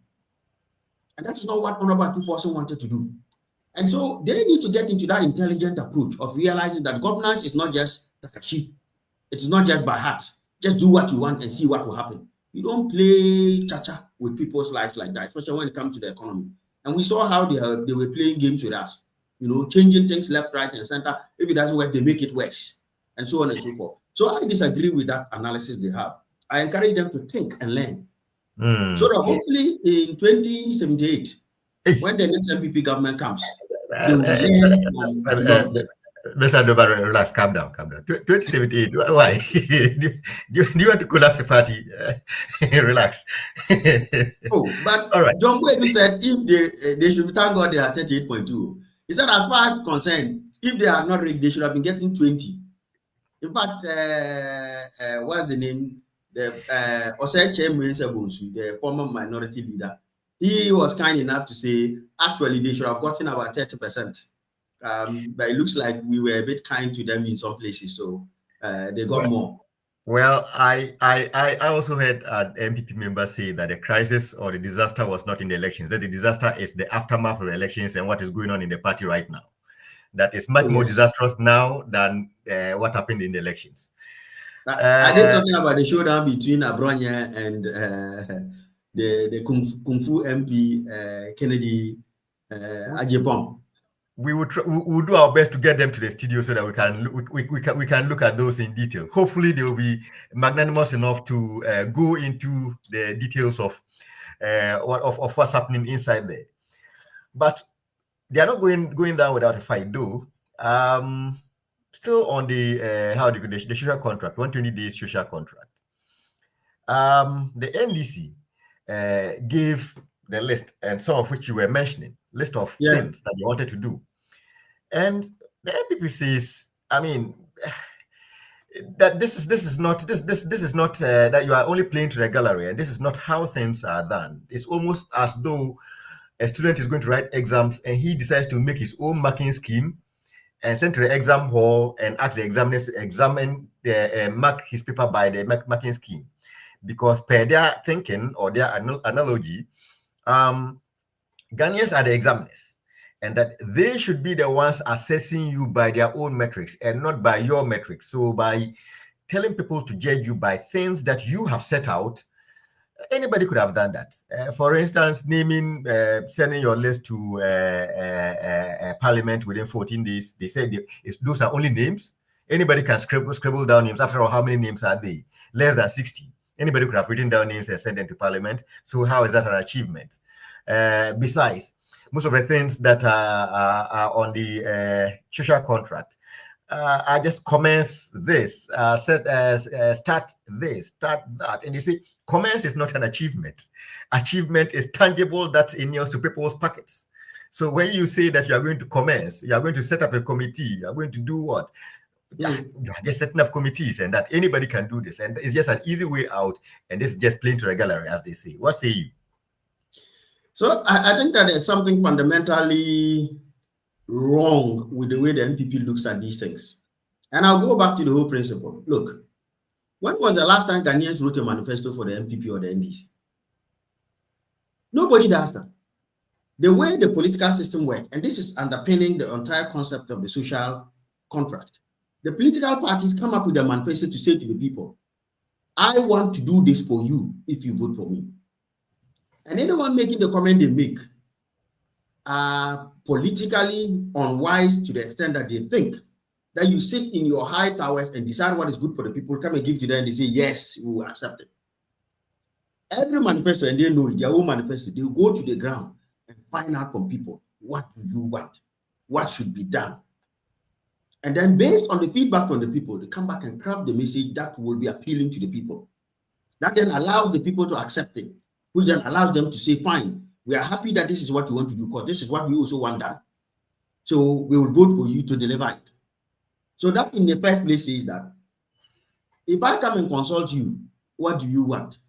And that's not what Honorable Two-Person wanted to do. And so they need to get into that intelligent approach of realizing that governance is not just Takashi. It's not just by heart. Just do what you want and see what will happen. You don't play cha-cha with people's lives like that, especially when it comes to the economy. And we saw how they were playing games with us, changing things left, right, and center. If it doesn't work, they make it worse, and so on and so forth. So I disagree with that analysis they have. I encourage them to think and learn. So that hopefully in 2078, when the next MPP government comes, they will learn. Mr. Dobar, relax, calm down. 2078, why? do you want to collapse the party? Relax. But all right. John Boyd said if they should thank God they are 38.2. He said as far as concerned, if they are not rigged, they should have been getting 20. In fact, what's the name? The former minority leader, he was kind enough to say, actually, they should have gotten about 30%. But it looks like we were a bit kind to them in some places, so they got more. Well, I also heard an MPP member say that the crisis or the disaster was not in the elections, that the disaster is the aftermath of the elections and what is going on in the party right now. That is much more disastrous now than what happened in the elections. Are they talking about the showdown between Abronya and the Kung Fu MP Kennedy Ajepong? We will do our best to get them to the studio so that we can look at those in detail. Hopefully, they will be magnanimous enough to go into the details of what's happening inside there. But they are not going down without a fight, though. Still on the the social contract, 120 days social contract. The NDC gave the list, and some of which you were mentioning, list of things that they wanted to do. And the MPP says, I mean, that this is not that you are only playing to the gallery, and this is not how things are done. It's almost as though a student is going to write exams and he decides to make his own marking scheme and send to the exam hall and ask the examiners to examine mark his paper by the marking scheme, because per their thinking or their analogy, Ghanaians are the examiners, and that they should be the ones assessing you by their own metrics and not by your metrics. So by telling people to judge you by things that you have set out, anybody could have done that. For instance, naming, sending your list to Parliament within 14 days. They said those are only names. Anybody can scribble down names. After all, how many names are they? Less than 60. Anybody could have written down names and sent them to Parliament. So how is that an achievement? Besides, most of the things that are on the social contract, I just commence this, start this, start that, and you see, commence is not an achievement. Achievement is tangible, that's in yours to people's pockets. So when you say that you are going to commence, you are going to set up a committee, you are going to do what? You are just setting up committees, and that anybody can do this, and it's just an easy way out, and this is just playing to the gallery, as they say. What say you? So I think that there's something fundamentally wrong with the way the MPP looks at these things. And I'll go back to the whole principle. Look, when was the last time Ghanaians wrote a manifesto for the MPP or the NDC? Nobody does that. The way the political system works, and this is underpinning the entire concept of the social contract, the political parties come up with a manifesto to say to the people, I want to do this for you if you vote for me. And anyone making the comment they make are politically unwise to the extent that they think that you sit in your high towers and decide what is good for the people, come and give to them, and they say, yes, we will accept it. Every manifesto, and they know it, their own manifesto, they will go to the ground and find out from people, what do you want? What should be done? And then based on the feedback from the people, they come back and craft the message that will be appealing to the people. That then allows the people to accept it, which then allows them to say, fine, We are happy that this is what you want to do, because this is what we also want done. So we will vote for you to deliver it. So that in the first place is that if I come and consult you, what do you want?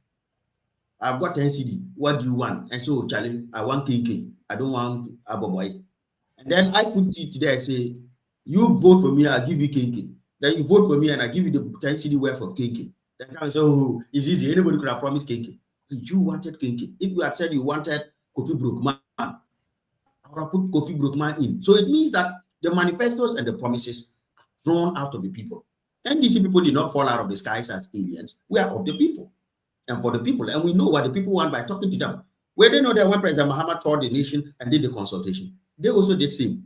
I've got 10 CD. What do you want? And so, Charlie, I want KK. I don't want Aboboy. And then I put it there and say, you vote for me, I'll give you KK. Then you vote for me and I give you the 10 CD worth of KK. Then come and say, oh, it's easy. Anybody could have promised KK. You wanted KK. If you had said you wanted Kofi Brookman, I would have put Kofi Brookman in. So it means that the manifestos and the promises are thrown out of the people. NDC people did not fall out of the skies as aliens. We are of the people and for the people. And we know what the people want by talking to them. Where they know that when President Mahama toured the nation and did the consultation, they also did the same.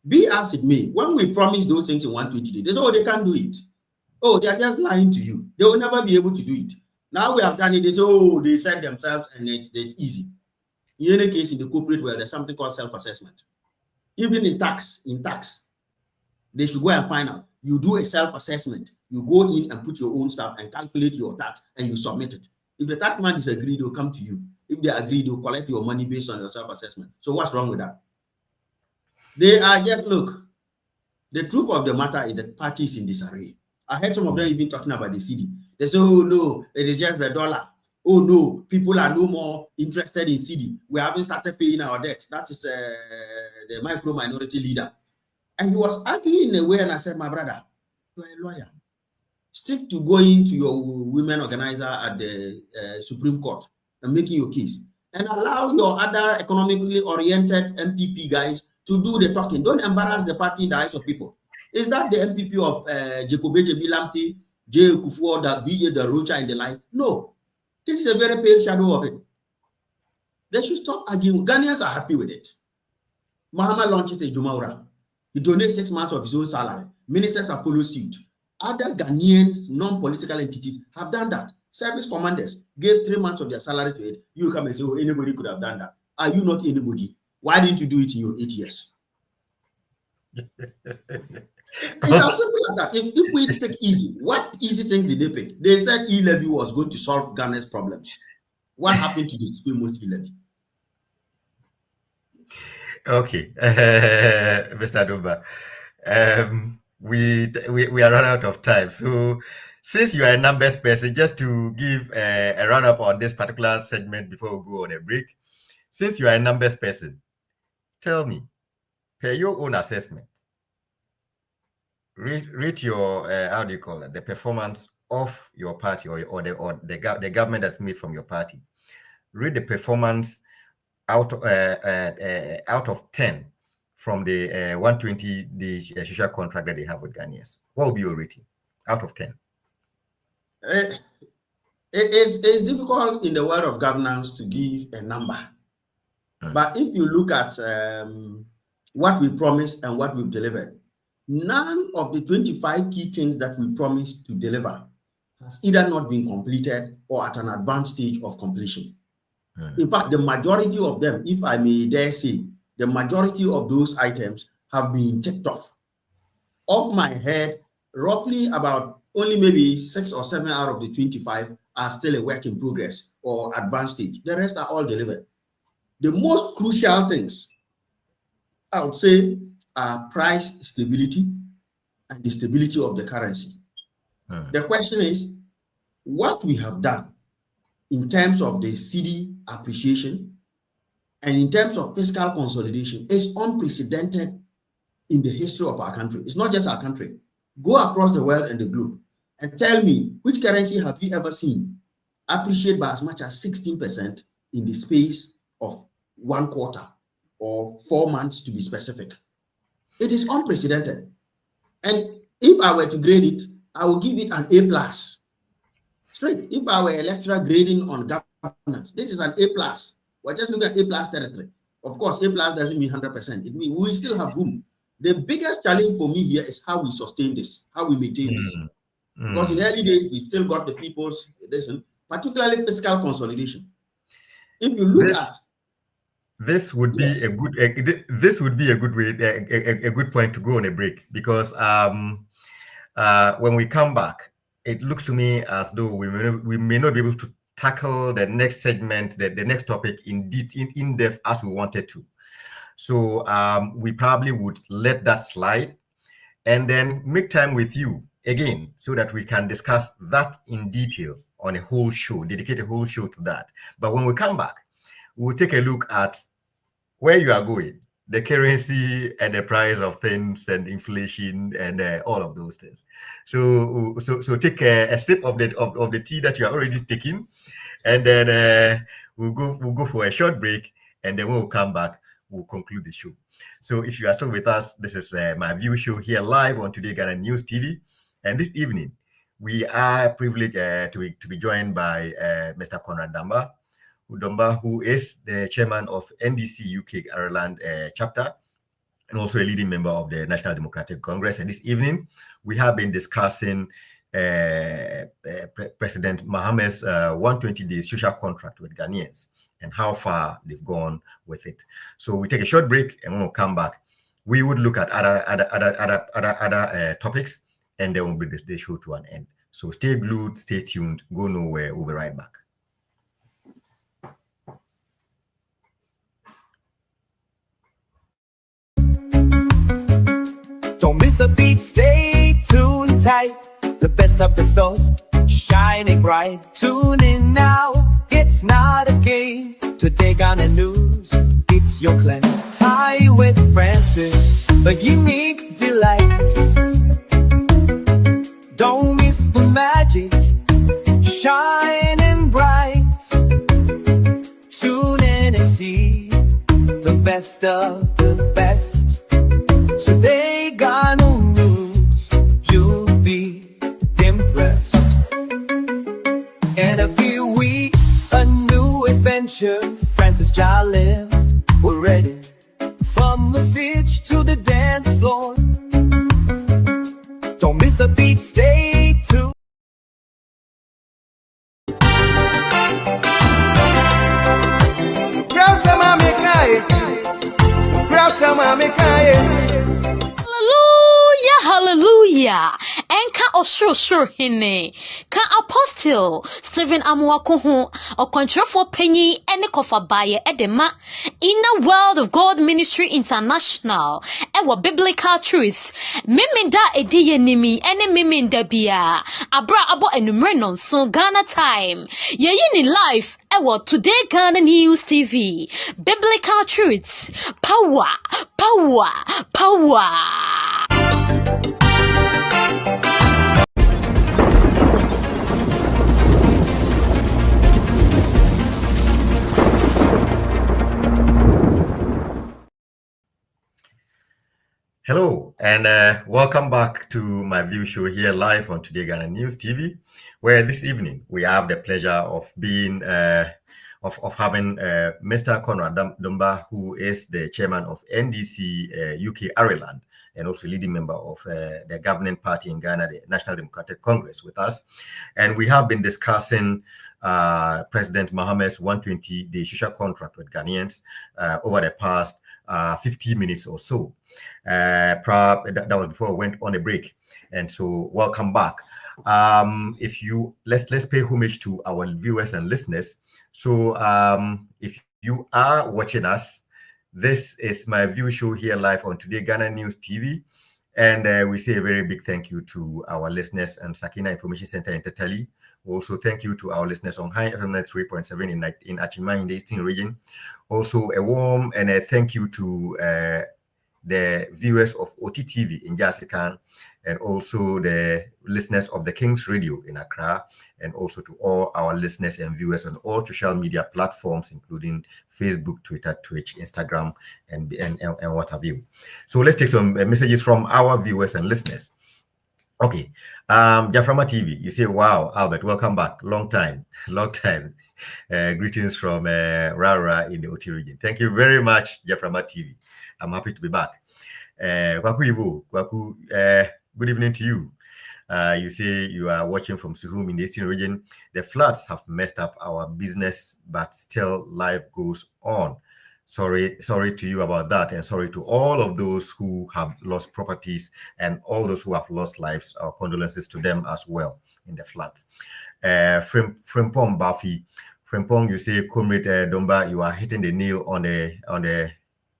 Be as it may, when we promise those things in 120 days, they say, oh, they can't do it. Oh, they are just lying to you. They will never be able to do it. Now we have done it. They say, oh, they said themselves and it's easy. In any case, in the corporate world, there's something called self-assessment. Even in tax, they should go and find out. You do a self-assessment. You go in and put your own stuff and calculate your tax and you submit it. If the tax man disagrees, they'll come to you. If they agree, they'll collect your money based on your self-assessment. So what's wrong with that? They are just, look, the truth of the matter is that parties in disarray. I heard some of them even talking about the CD. They say, oh no, it is just the dollar. Oh no, people are no more interested in CD. We haven't started paying our debt. That is the micro minority leader. And he was arguing in a way, and I said, my brother, you are a lawyer. Stick to going to your women organizer at the Supreme Court and making your case. And allow your other economically oriented MPP guys to do the talking. Don't embarrass the party in the eyes of people. Is that the MPP of Jacobeche Bilamti, J. Kufuor, BJ, the Rocha, and the like? No. This is a very pale shadow of it. They should stop arguing. Ghanaians are happy with it. Mahama launches a Jumaura. He donates 6 months of his own salary. Ministers have followed suit. Other Ghanaian non-political entities have done that. Service commanders gave 3 months of their salary to it. You come and say, oh, anybody could have done that. Are you not anybody? Why didn't you do it in your 8 years? It's as simple as that. If we pick easy, what easy things did they pick? They said e-levy was going to solve Ghana's problems. What happened to this famous e-levy? Okay, Mr. Dumba, we are run out of time. So since you are a numbers person, just to give a run-up on this particular segment before we go on a break, since you are a numbers person, tell me, per your own assessment, rate your how do you call it, the performance of your party or the government that's made from your party. Rate the performance out of 10 from the 120 the social contract that they have with Ghanaians. What will be your rating out of 10? It's difficult in the world of governance to give a number. But if you look at what we promised and what we've delivered, none of the 25 key things that we promised to deliver has either not been completed or at an advanced stage of completion. In fact, the majority of them, if I may dare say, the majority of those items have been ticked off. Off my head, roughly about only maybe 6 or 7 out of the 25 are still a work in progress or advanced stage. The rest are all delivered. The most crucial things, I would say, are price stability and the stability of the currency. The question is, what we have done in terms of the cedi appreciation and in terms of fiscal consolidation is unprecedented in the history of our country. It's not just our country. Go across the world and the globe and tell me, which currency have you ever seen appreciate by as much as 16% in the space of 1 quarter or 4 months, to be specific? It is unprecedented. And if I were to grade it, I will give it an A+. Straight. If I were electoral grading on governance, this is an A+. We're just looking at A+ territory. Of course, A+ doesn't mean 100%. It means we still have room. The biggest challenge for me here is how we sustain this, how we maintain this. Because in the early days, we've still got the people's listen, particularly fiscal consolidation. If you look at this would be a good way, a good point to go on a break, because when we come back, it looks to me as though we may not be able tackle the next segment, the next topic in depth as we wanted to. So we probably would let that slide and then make time with you again so that we can discuss that in detail on a whole show, dedicate a whole show to that. But when we come back, we'll take a look at where you are going, the currency and the price of things and inflation and all of those things. So take a sip of the tea that you are already taking, and then we'll go for a short break, and then when we'll come back, we'll conclude the show. So if you are still with us, this is MyView Show here live on Today Ghana News TV, and this evening we are privileged to be joined by Mr. Conrad Domba, who is the chairman of NDC UK Ireland chapter and also a leading member of the National Democratic Congress. And this evening, we have been discussing President Mohammed's 120 days social contract with Ghanaians and how far they've gone with it. So we take a short break, and when we come back, we would look at other topics, and then we'll bring the show to an end. So stay glued, stay tuned, go nowhere. We'll be right back. Don't miss a beat, stay tuned tight. The best of the best, shining bright. Tune in now, it's not a game. Today Ghana News, it's your clan. Tie with Francis, a unique delight. Don't miss the magic, shining bright. Tune in and see the best of the best. Today Ghana News, you'll be impressed. And every week, a new adventure. Francis Jalil, we're ready. From the beach to the dance floor. Don't miss a beat, stay tuned. Hallelujah, hallelujah. Enka osro hine. Ka Apostle Stephen Amuakuhu, or control for penny ene kofa baye edema. Inner World of God Ministry International. Ewa biblical truth. Miminda ediye nimi ene miminda biya. Abra abo enumre nonson Ghana time. Yeyini life. Ewa Today Ghana News TV. Biblical truths. Power, power, power. Hello, and welcome back to MyView Show here live on Today Ghana News TV, where this evening we have the pleasure of being of having Mr. Conrad Domba, who is the chairman of NDC UK Ireland and also leading member of the governing party in Ghana, the National Democratic Congress, with us. And we have been discussing President Mohammed's 120-day social contract with Ghanaians over the past 50 minutes or so. That was before we went on a break. And so welcome back. If you let's pay homage to our viewers and listeners. So if you are watching us, this is MyView Show here live on Today Ghana News TV. And we say a very big thank you to our listeners and Sakina Information Center in Tetali. Also, thank you to our listeners on High FM 3.7 in Achima in the Eastern region. Also, a warm and a thank you to the viewers of OTTV in Jasikan, and also the listeners of the King's Radio in Accra, and also to all our listeners and viewers on all social media platforms, including Facebook, Twitter, Twitch, Instagram, and what have you. So let's take some messages from our viewers and listeners. Okay, Jaframa TV, you say, wow, Albert, welcome back. Long time. Greetings from Rara in the OT region. Thank you very much, Jaframa TV. I'm happy to be back. Kwaku, good evening to you. You say you are watching from Suhum in the Eastern region. The floods have messed up our business, but still life goes on. Sorry to you about that, and sorry to all of those who have lost properties and all those who have lost lives. Our condolences to them as well in the flood. Frimpong Bafi, Frimpong, you say, Comrade Domba, you are hitting the nail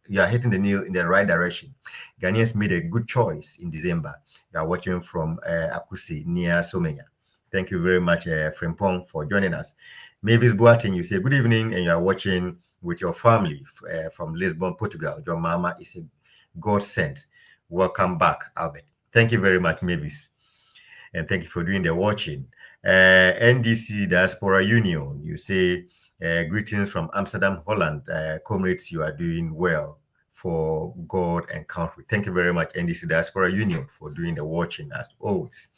you are hitting the nail in the right direction. Ghanaians made a good choice in December. You are watching from Akusi near Somenya. Thank you very much, Frimpong, for joining us. Mavis Boating, you say good evening, and you are watching with your family from Lisbon, Portugal. Your mama is a godsend. Welcome back, Albert. Thank you very much, Mavis, and thank you for doing the watching. NDC Diaspora Union, you say greetings from Amsterdam, Holland. Comrades, you are doing well for God and country. Thank you very much, NDC Diaspora Union, for doing the watching as always.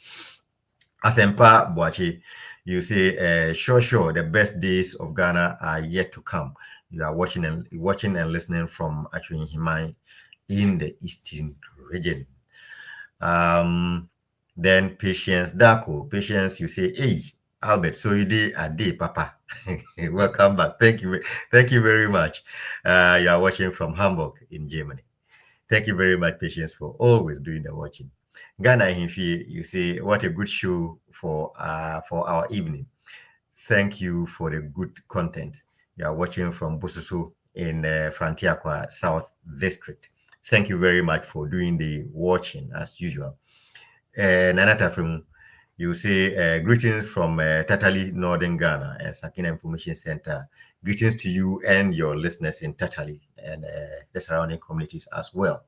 Asempa Boachi, you say sure, the best days of Ghana are yet to come. You are watching and listening from actually Himai in the Eastern region. Then Patience Dako. Patience, you say, hey, Albert, so you did a day, Papa. Welcome back. Thank you very much. You are watching from Hamburg in Germany. Thank you very much, Patience, for always doing the watching. Ghana Himfi, you say, what a good show for our evening. Thank you for the good content. You are watching from Bususu in Frantiaqua South District. Thank you very much for doing the watching as usual. Nanata from, you say greetings from Tatali, Northern Ghana and Sakina Information Center. Greetings to you and your listeners in Tatali and the surrounding communities as well.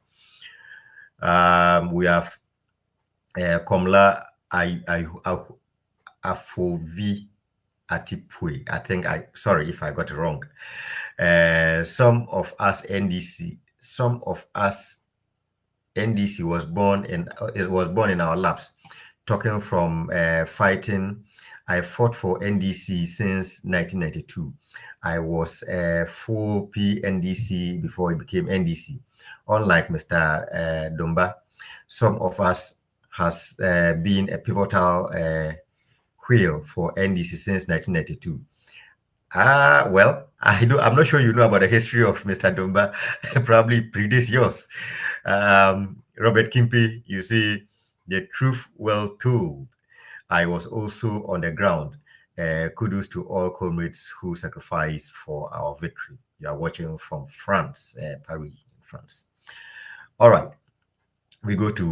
We have Komla Afovi Atipui. Sorry if I got it wrong. Some of us NDC was born in our laps. Talking from fighting, I fought for NDC since 1992. I was full PNDC before it became NDC. Unlike Mr. Domba, some of us has been a pivotal wheel for NDC since 1992. Well, I'm not sure you know about the history of Mr. Domba. Probably predates yours. Robert Kimpe, you see, the truth well told. I was also on the ground. Kudos to all comrades who sacrificed for our victory. You are watching from France, Paris, France. All right. We go to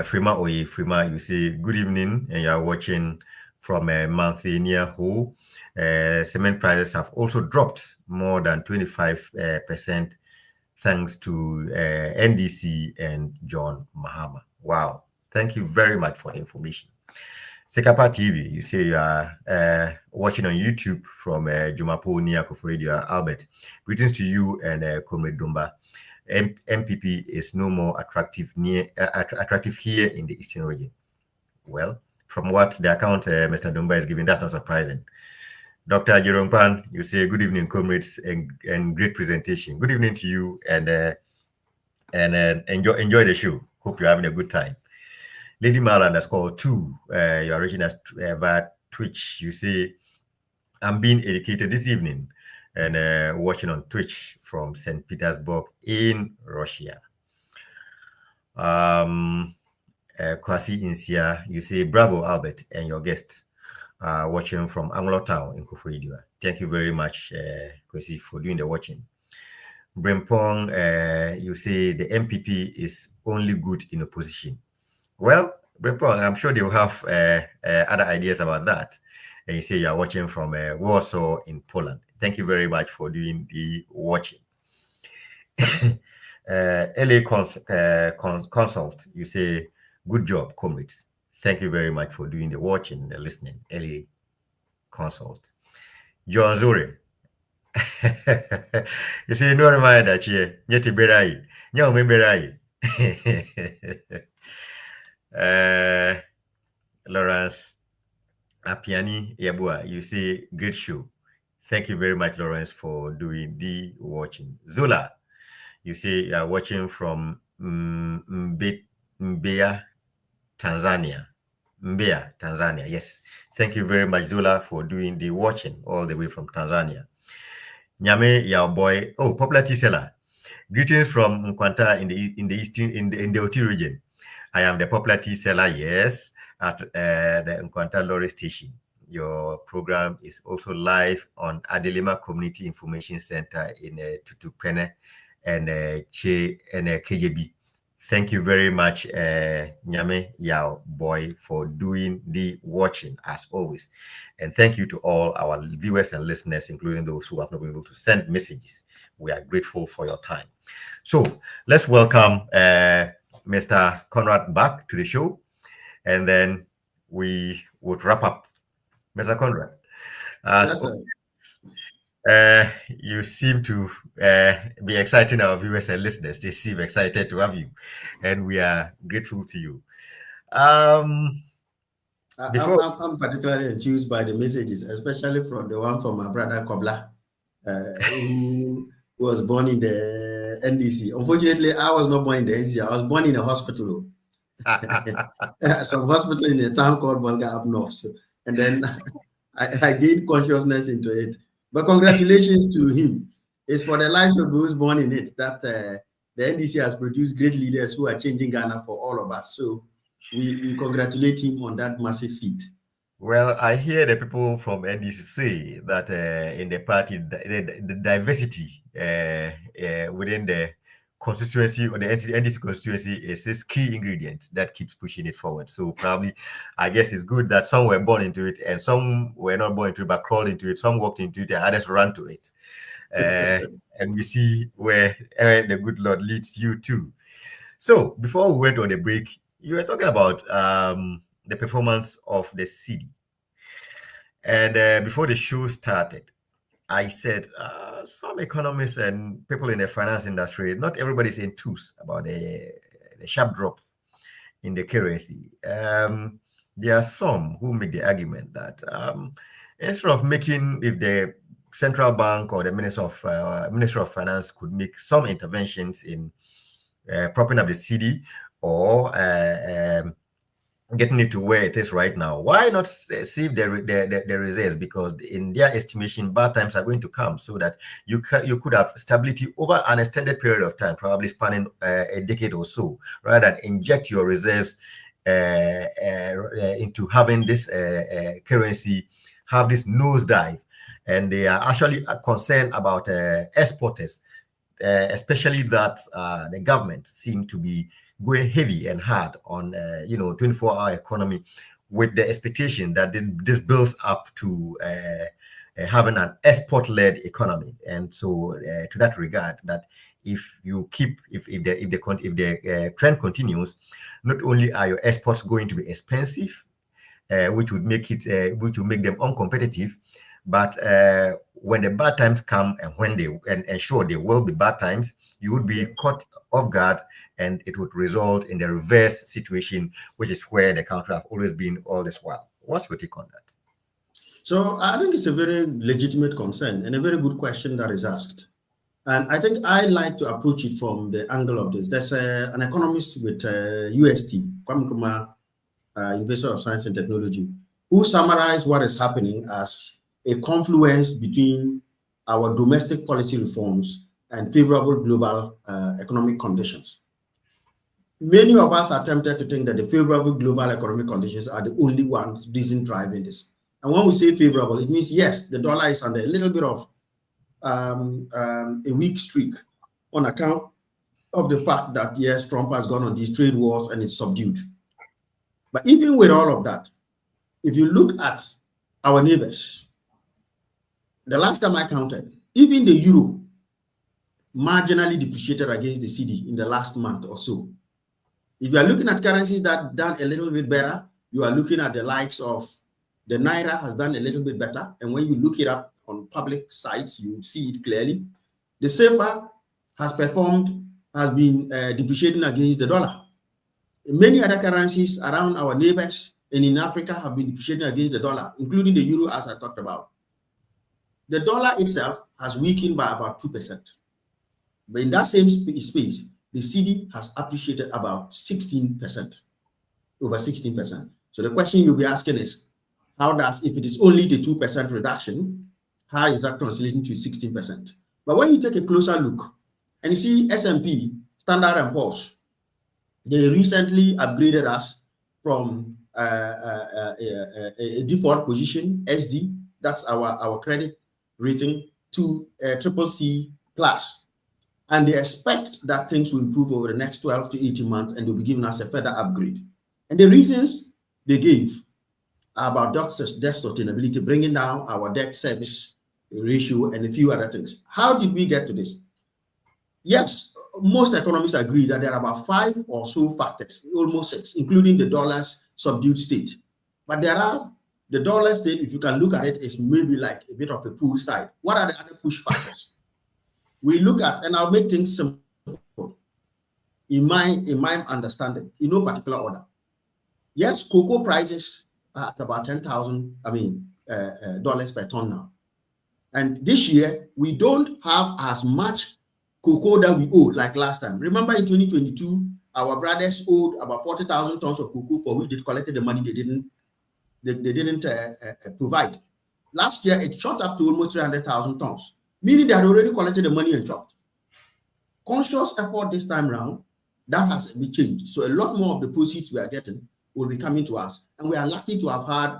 Frima Oye. Frima, you say, good evening, and you are watching from Manthania Ho. Cement prices have also dropped more than 25% thanks to NDC and John Mahama. Wow. Thank you very much for the information. Sekapa TV, you say you are watching on YouTube from Jumapo near Radio Albert. Greetings to you and Comrade Domba. MPP is no more attractive here in the Eastern region. Well, from what the account Mr. Domba is giving, that's not surprising. Dr. Jerome Pan, you say good evening, comrades, and great presentation. Good evening to you, and enjoy the show. Hope you're having a good time. Lady Mal _2, you are reaching us via Twitch. You say, I'm being educated this evening and watching on Twitch from St. Petersburg in Russia. Kwasi Insia, you say, bravo, Albert, and your guest watching from Anglo Town in Koforidua. Thank you very much, Kwasi, for doing the watching. Brempong, you say the MPP is only good in opposition. Well, Brempong, I'm sure they'll have other ideas about that. And you say you are watching from Warsaw in Poland. Thank you very much for doing the watching. LA Consult, you say, good job, comrades. Thank you very much for doing the watching, the listening. LA Consult. John Zure. You say, no reminder that you nyeti berai. Nyaw me berai. Lawrence Apiani Yabua, you say, great show. Thank you very much, Lawrence, for doing the watching. Zola, you say you are watching from Mbeya, Tanzania. Mbeya, Tanzania. Yes. Thank you very much, Zola, for doing the watching all the way from Tanzania. Nyame, your boy. Oh, popular tea seller. Greetings from Nkwanta in the Oti region. I am the popular tea seller, yes, at the Nkwanta Lorry Station. Your program is also live on Adelima Community Information Center in Tutupene and KJB. Thank you very much, Nyame Yao Boy, for doing the watching as always. And thank you to all our viewers and listeners, including those who have not been able to send messages. We are grateful for your time. So let's welcome Mr. Conrad back to the show, and then we would wrap up. Mr. Conrad, Yes, sir. You seem to be exciting our viewers and listeners. They seem excited to have you, and we are grateful to you. I'm particularly enthused by the messages, especially from the one from my brother Kobla, who was born in the NDC. Unfortunately, I was not born in the NDC. I was born in a hospital. Some hospital in a town called Bolga up north. So, and then I gained consciousness into it. But congratulations to him. It's for the lives of those born in it that the NDC has produced great leaders who are changing Ghana for all of us. So we congratulate him on that massive feat. Well, I hear the people from NDC say that in the party, the diversity within the constituency or the NDC constituency is this key ingredient that keeps pushing it forward. So probably, I guess it's good that some were born into it and some were not born into it, but crawled into it. Some walked into it and others ran to it. And we see where the good Lord leads you to. So before we went on the break, you were talking about the performance of the city. And before the show started, I said some economists and people in the finance industry, not everybody's enthused about the sharp drop in the currency. There are some who make the argument that instead of making, if the central bank or the Minister of Finance could make some interventions in propping up the cedi or getting it to where it is right now, why not save the reserves? Because in their estimation, bad times are going to come, so that you could have stability over an extended period of time, probably spanning a decade or so, rather than inject your reserves into having this currency have this nosedive. And they are actually concerned about exporters, especially that the government seem to be going heavy and hard on 24-hour economy, with the expectation that this builds up to having an export-led economy. And so to that regard, that if the trend continues, not only are your exports going to be expensive, which would make them uncompetitive, but when the bad times come, and when ensure there will be bad times, you would be caught off guard, and it would result in the reverse situation, which is where the country have always been all this while. What's your take on that? So I think it's a very legitimate concern and a very good question that is asked. And I think I like to approach it from the angle of this. There's an economist with UST, Kwame Nkrumah, University of Science and Technology, who summarized what is happening as a confluence between our domestic policy reforms and favorable global economic conditions. Many of us are tempted to think that the favorable global economic conditions are the only reason driving this. And when we say favorable, it means, yes, the dollar is under a little bit of a weak streak on account of the fact that, yes, Trump has gone on these trade wars and it's subdued. But even with all of that, if you look at our neighbors, the last time I counted, even the euro marginally depreciated against the cedi in the last month or so. If you are looking at currencies that done a little bit better, you are looking at the likes of the Naira has done a little bit better. And when you look it up on public sites, you see it clearly. The CFA has been depreciating against the dollar. Many other currencies around our neighbors and in Africa have been depreciating against the dollar, including the euro, as I talked about. The dollar itself has weakened by about 2%. But in that same space, the cedi has appreciated about 16%, over 16%. So the question you'll be asking is, how does, if it is only the 2% reduction, How is that translating to 16%? But when you take a closer look and you see S&P, Standard & Poor's, they recently upgraded us from a default position, SD, that's our credit rating, to CCC+. And they expect that things will improve over the next 12 to 18 months, and they'll be giving us a further upgrade. And the reasons they gave are about debt sustainability, bringing down our debt service ratio, and a few other things. How did we get to this? Yes, most economists agree that there are about 5 or so factors, almost 6, including the dollar's subdued state. But there are the dollar state, if you can look at it, is maybe like a bit of a pool side. What are the other push factors? We look at, and I'll make things simple in my understanding, in no particular order. Yes, cocoa prices are at about $10,000 dollars per ton now. And this year, we don't have as much cocoa that we owe like last time. Remember in 2022, our brothers owed about 40,000 tons of cocoa for which they collected the money they didn't provide. Last year, it shot up to almost 300,000 tons, meaning they had already collected the money and chopped. Conscious effort this time around, that has been changed. So a lot more of the proceeds we are getting will be coming to us. And we are lucky to have had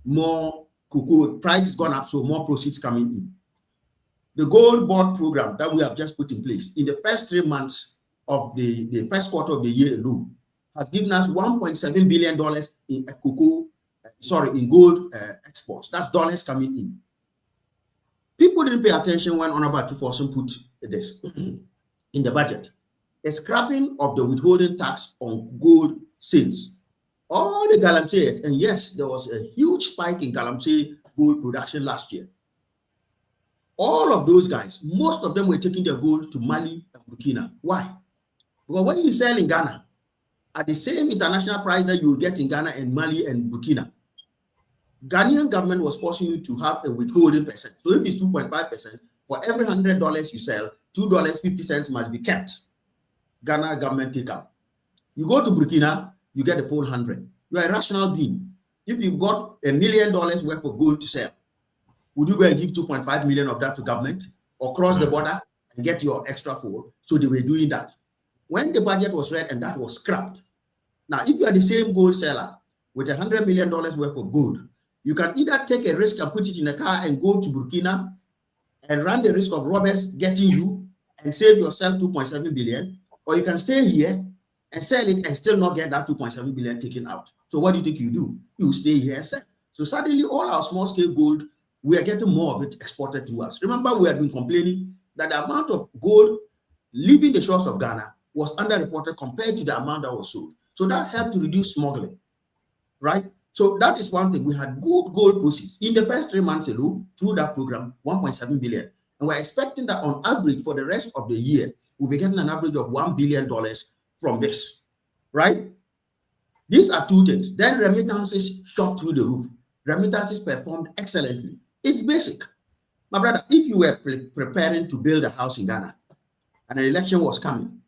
more cocoa, price has gone up, so more proceeds coming in. The gold bond program that we have just put in place in the first 3 months of the first quarter of the year alone has given us $1.7 billion in cocoa, in gold exports. That's dollars coming in. People didn't pay attention when Honorable Tuforson put this in the budget. A scrapping of the withholding tax on gold sales. All the galamsees, and yes, there was a huge spike in galamsey gold production last year. All of those guys, most of them were taking their gold to Mali and Burkina. Why? Because when you sell in Ghana, at the same international price that you will get in Ghana and Mali and Burkina, Ghanaian government was forcing you to have a withholding percent. So if it's 2.5%, for every $100 you sell, $2.50 must be kept. Ghana government take out. You go to Burkina, you get the full 100. You are a rational being. If you've got $1 million worth of gold to sell, would you go and give 2.5 million of that to government or cross the border and get your extra full? So they were doing that. When the budget was read and that was scrapped. Now, if you are the same gold seller with $100 million worth of gold, you can either take a risk and put it in a car and go to Burkina and run the risk of robbers getting you and save yourself 2.7 billion, or you can stay here and sell it and still not get that 2.7 billion taken out. So what do you think you do? You stay here and sell. So suddenly all our small scale gold, we are getting more of it exported to us. Remember, we had been complaining that the amount of gold leaving the shores of Ghana was underreported compared to the amount that was sold. So that helped to reduce smuggling, right? So that is one thing. We had good gold proceeds in the first 3 months alone through that program, 1.7 billion. And we're expecting that on average for the rest of the year, we'll be getting an average of $1 billion from this, right? These are two things. Then remittances shot through the roof. Remittances performed excellently. It's basic. My brother, if you were preparing to build a house in Ghana and an election was coming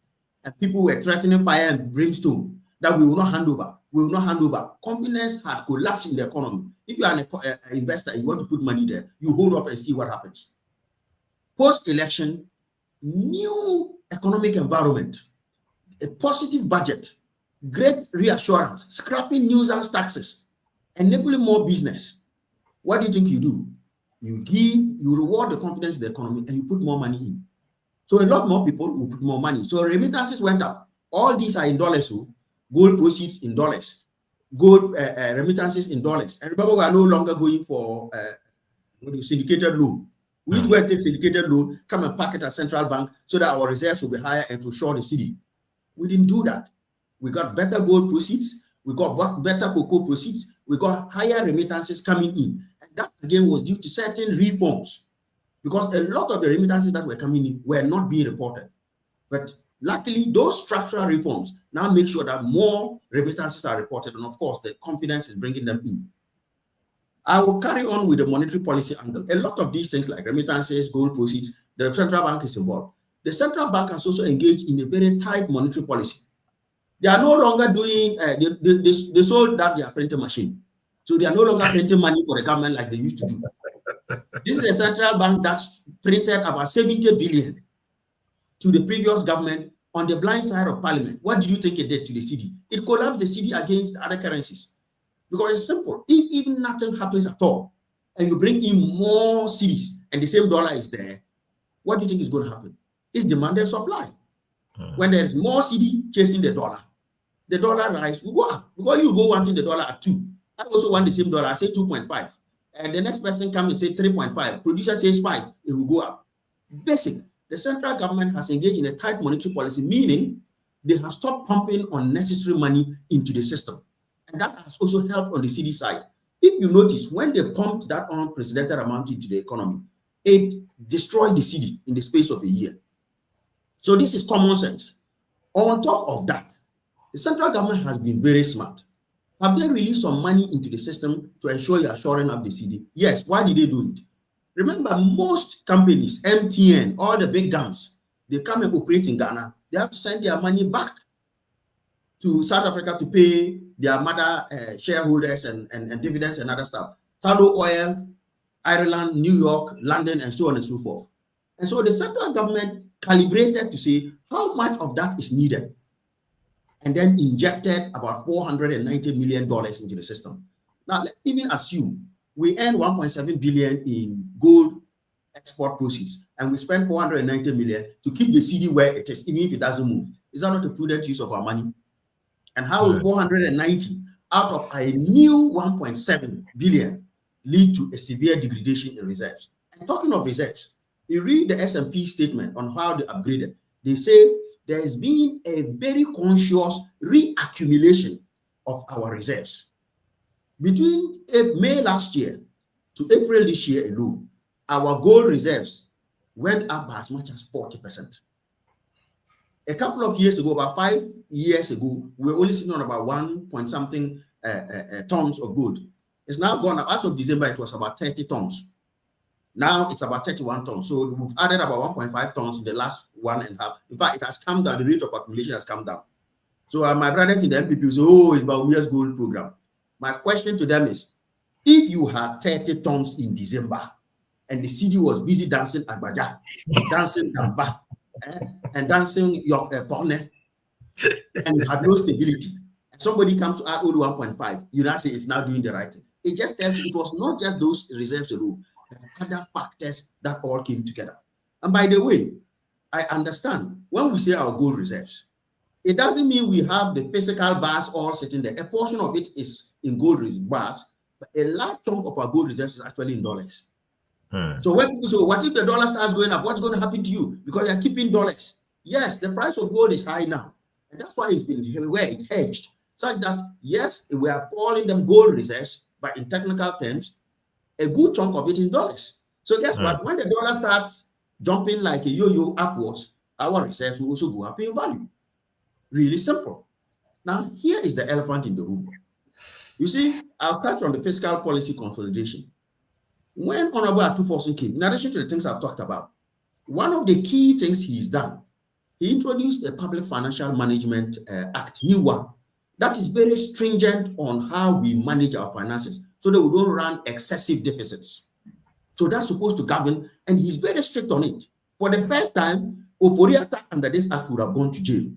and people were threatening fire and brimstone that we will not hand over, confidence had collapsed in the economy. If you are an investor and you want to put money there, you hold up and see what happens. Post-election, new economic environment, a positive budget, great reassurance, scrapping nuisance taxes, enabling more business. What do you think you do? You reward the confidence in the economy and you put more money in. So a lot more people will put more money. So remittances went up. All these are in dollars. So gold proceeds in dollars, gold remittances in dollars. And remember, we are no longer going for syndicated loan. We used to go and take syndicated loan, come and park it at central bank so that our reserves will be higher and to shore the city. We didn't do that. We got better gold proceeds. We got better cocoa proceeds. We got higher remittances coming in. And that again was due to certain reforms, because a lot of the remittances that were coming in were not being reported. But luckily, those structural reforms now make sure that more remittances are reported. And of course, the confidence is bringing them in. I will carry on with the monetary policy angle. A lot of these things like remittances, gold proceeds, the central bank is involved. The central bank has also engaged in a very tight monetary policy. They are no longer doing, they sold that their printing machine. So they are no longer printing money for the government like they used to do. This is a central bank that's printed about 70 billion to the previous government on the blind side of parliament. What do you think it did to the cedi? It collapsed the cedi against other currencies. Because it's simple. If even nothing happens at all, and you bring in more cedis and the same dollar is there, what do you think is going to happen? It's demand and supply. When there is more cedi chasing the dollar rise will go up. Because you go wanting the dollar at 2. I also want the same dollar, I say 2.5. And the next person comes and say 3.5. Producer says 5, it will go up. Basic. The central government has engaged in a tight monetary policy, meaning they have stopped pumping unnecessary money into the system. And that has also helped on the cedi side. If you notice, when they pumped that unprecedented amount into the economy, it destroyed the cedi in the space of a year. So this is common sense. On top of that, the central government has been very smart. Have they released some money into the system to ensure you are shoring up the cedi? Yes. Why did they do it? Remember, most companies, MTN, all the big guns, they come and operate in Ghana. They have to send their money back to South Africa to pay their mother shareholders and dividends and other stuff. Tullow Oil, Ireland, New York, London, and so on and so forth. And so the central government calibrated to say how much of that is needed, and then injected about $490 million into the system. Now, let's even assume we earn 1.7 billion in gold export proceeds, and we spend 490 million to keep the cedi where it is, even if it doesn't move. Is that not a prudent use of our money? And how will 490 out of a new 1.7 billion lead to a severe degradation in reserves? And talking of reserves, you read the S&P statement on how they upgraded. They say there has been a very conscious reaccumulation of our reserves. Between May last year to April this year alone, our gold reserves went up by as much as 40%. A couple of years ago, about 5 years ago, we were only sitting on about 1 point something tons of gold. It's now gone up. As of December, it was about 30 tons. Now it's about 31 tons. So we've added about 1.5 tons in the last 1.5. In fact, it has come down. The rate of accumulation has come down. So my brothers in the MPP say, oh, it's Baumia's gold program. My question to them is, if you had 30 tons in December and the cedi was busy dancing Agbaja, dancing Gamba, and dancing your Pone, and you had no stability, and somebody comes to add only 1.5, you now say it's now doing the right thing. It just tells you it was not just those reserves alone, but other factors that all came together. And by the way, I understand when we say our gold reserves, it doesn't mean we have the physical bars all sitting there. A portion of it is in gold bars, but a large chunk of our gold reserves is actually in dollars. So when people say, what if the dollar starts going up? What's going to happen to you? Because you're keeping dollars. Yes, the price of gold is high now. And that's why it's been hedged. Such that, yes, we are calling them gold reserves, but in technical terms, a good chunk of it is dollars. So guess what? When the dollar starts jumping like a yo-yo upwards, our reserves will also go up in value. Really simple. Now, here is the elephant in the room. You see, I'll touch on the fiscal policy consolidation. When Honorable Atufosun came, in addition to the things I've talked about, one of the key things he's done, he introduced a Public Financial Management Act, new one, that is very stringent on how we manage our finances so that we don't run excessive deficits. So that's supposed to govern, and he's very strict on it. For the first time, Oforiata under this act would have gone to jail.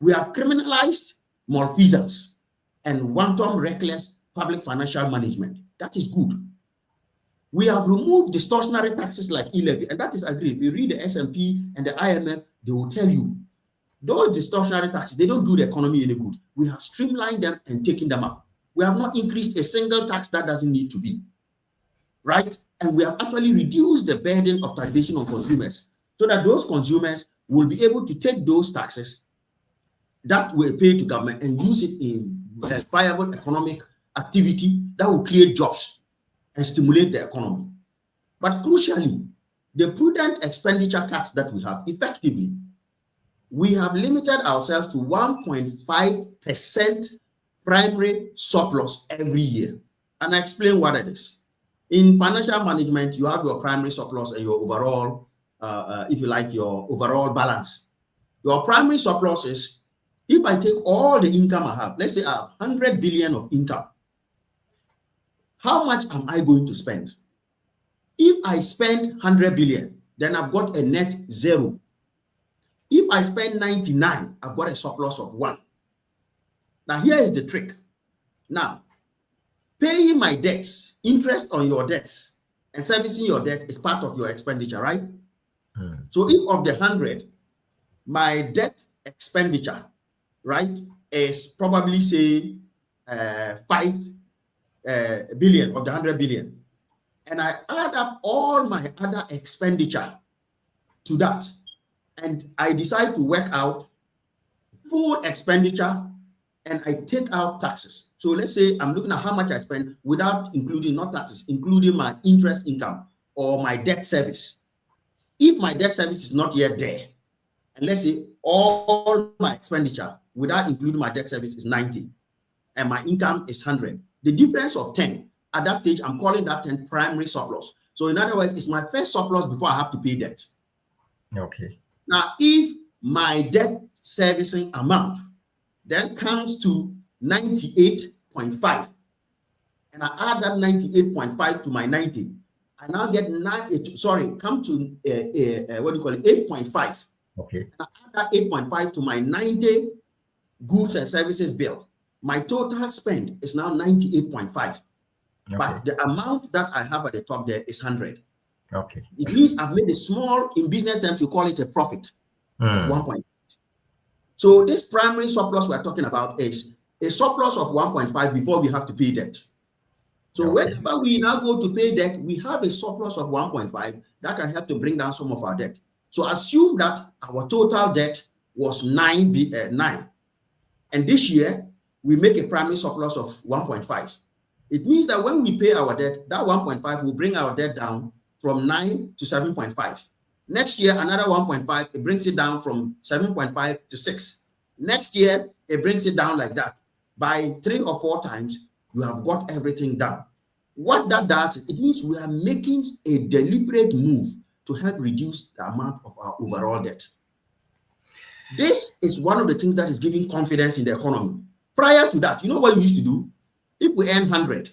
We have criminalized malfeasance and wanton reckless public financial management. That is good. We have removed distortionary taxes like e-levy, and that is agreed. If you read the S&P and the IMF, they will tell you those distortionary taxes, they don't do the economy any good. We have streamlined them and taken them up. We have not increased a single tax that doesn't need to be, right? And we have actually reduced the burden of taxation on consumers so that those consumers will be able to take those taxes that were paid to government and use it in viable economic activity that will create jobs and stimulate the economy. But crucially, the prudent expenditure cuts that we have, effectively, we have limited ourselves to 1.5% primary surplus every year. And I explain what it is. In financial management, you have your primary surplus and your overall, if you like, your overall balance. Your primary surplus is, if I take all the income I have, let's say I have 100 billion of income, how much am I going to spend? If I spend 100 billion, then I've got a net 0. If I spend 99, I've got a surplus of 1. Now, here is the trick. Now, paying my debts, interest on your debts, and servicing your debt is part of your expenditure, right? So if of the 100, my debt expenditure, right, is probably, say, 5 billion of the 100 billion, and I add up all my other expenditure to that, and I decide to work out full expenditure, and I take out taxes. So let's say I'm looking at how much I spend without including, not taxes, including my interest income or my debt service. If my debt service is not yet there, and let's say all my expenditure without including my debt service is 90, and my income is 100, the difference of 10, at that stage, I'm calling that 10 primary surplus. So in other words, it's my first surplus before I have to pay debt. Okay. Now, if my debt servicing amount then comes to 98.5, and I add that 98.5 to my 90, I now get come to 8.5. Okay. And I add that 8.5 to my 90 goods and services bill. My total spend is now 98.5. Okay. But the amount that I have at the top there is 100. Okay. It means I've made a small, in business terms, you call it a profit, 1.5. So this primary surplus we're talking about is a surplus of 1.5 before we have to pay debt. So whenever we now go to pay debt, we have a surplus of 1.5 that can help to bring down some of our debt. So assume that our total debt was 9. And this year, we make a primary surplus of 1.5. It means that when we pay our debt, that 1.5 will bring our debt down from 9 to 7.5. Next year, another 1.5, it brings it down from 7.5 to 6. Next year, it brings it down like that. By 3 or 4 times, you have got everything done. What that does, it means we are making a deliberate move to help reduce the amount of our overall debt. This is one of the things that is giving confidence in the economy. Prior to that, you know what we used to do? If we earn 100,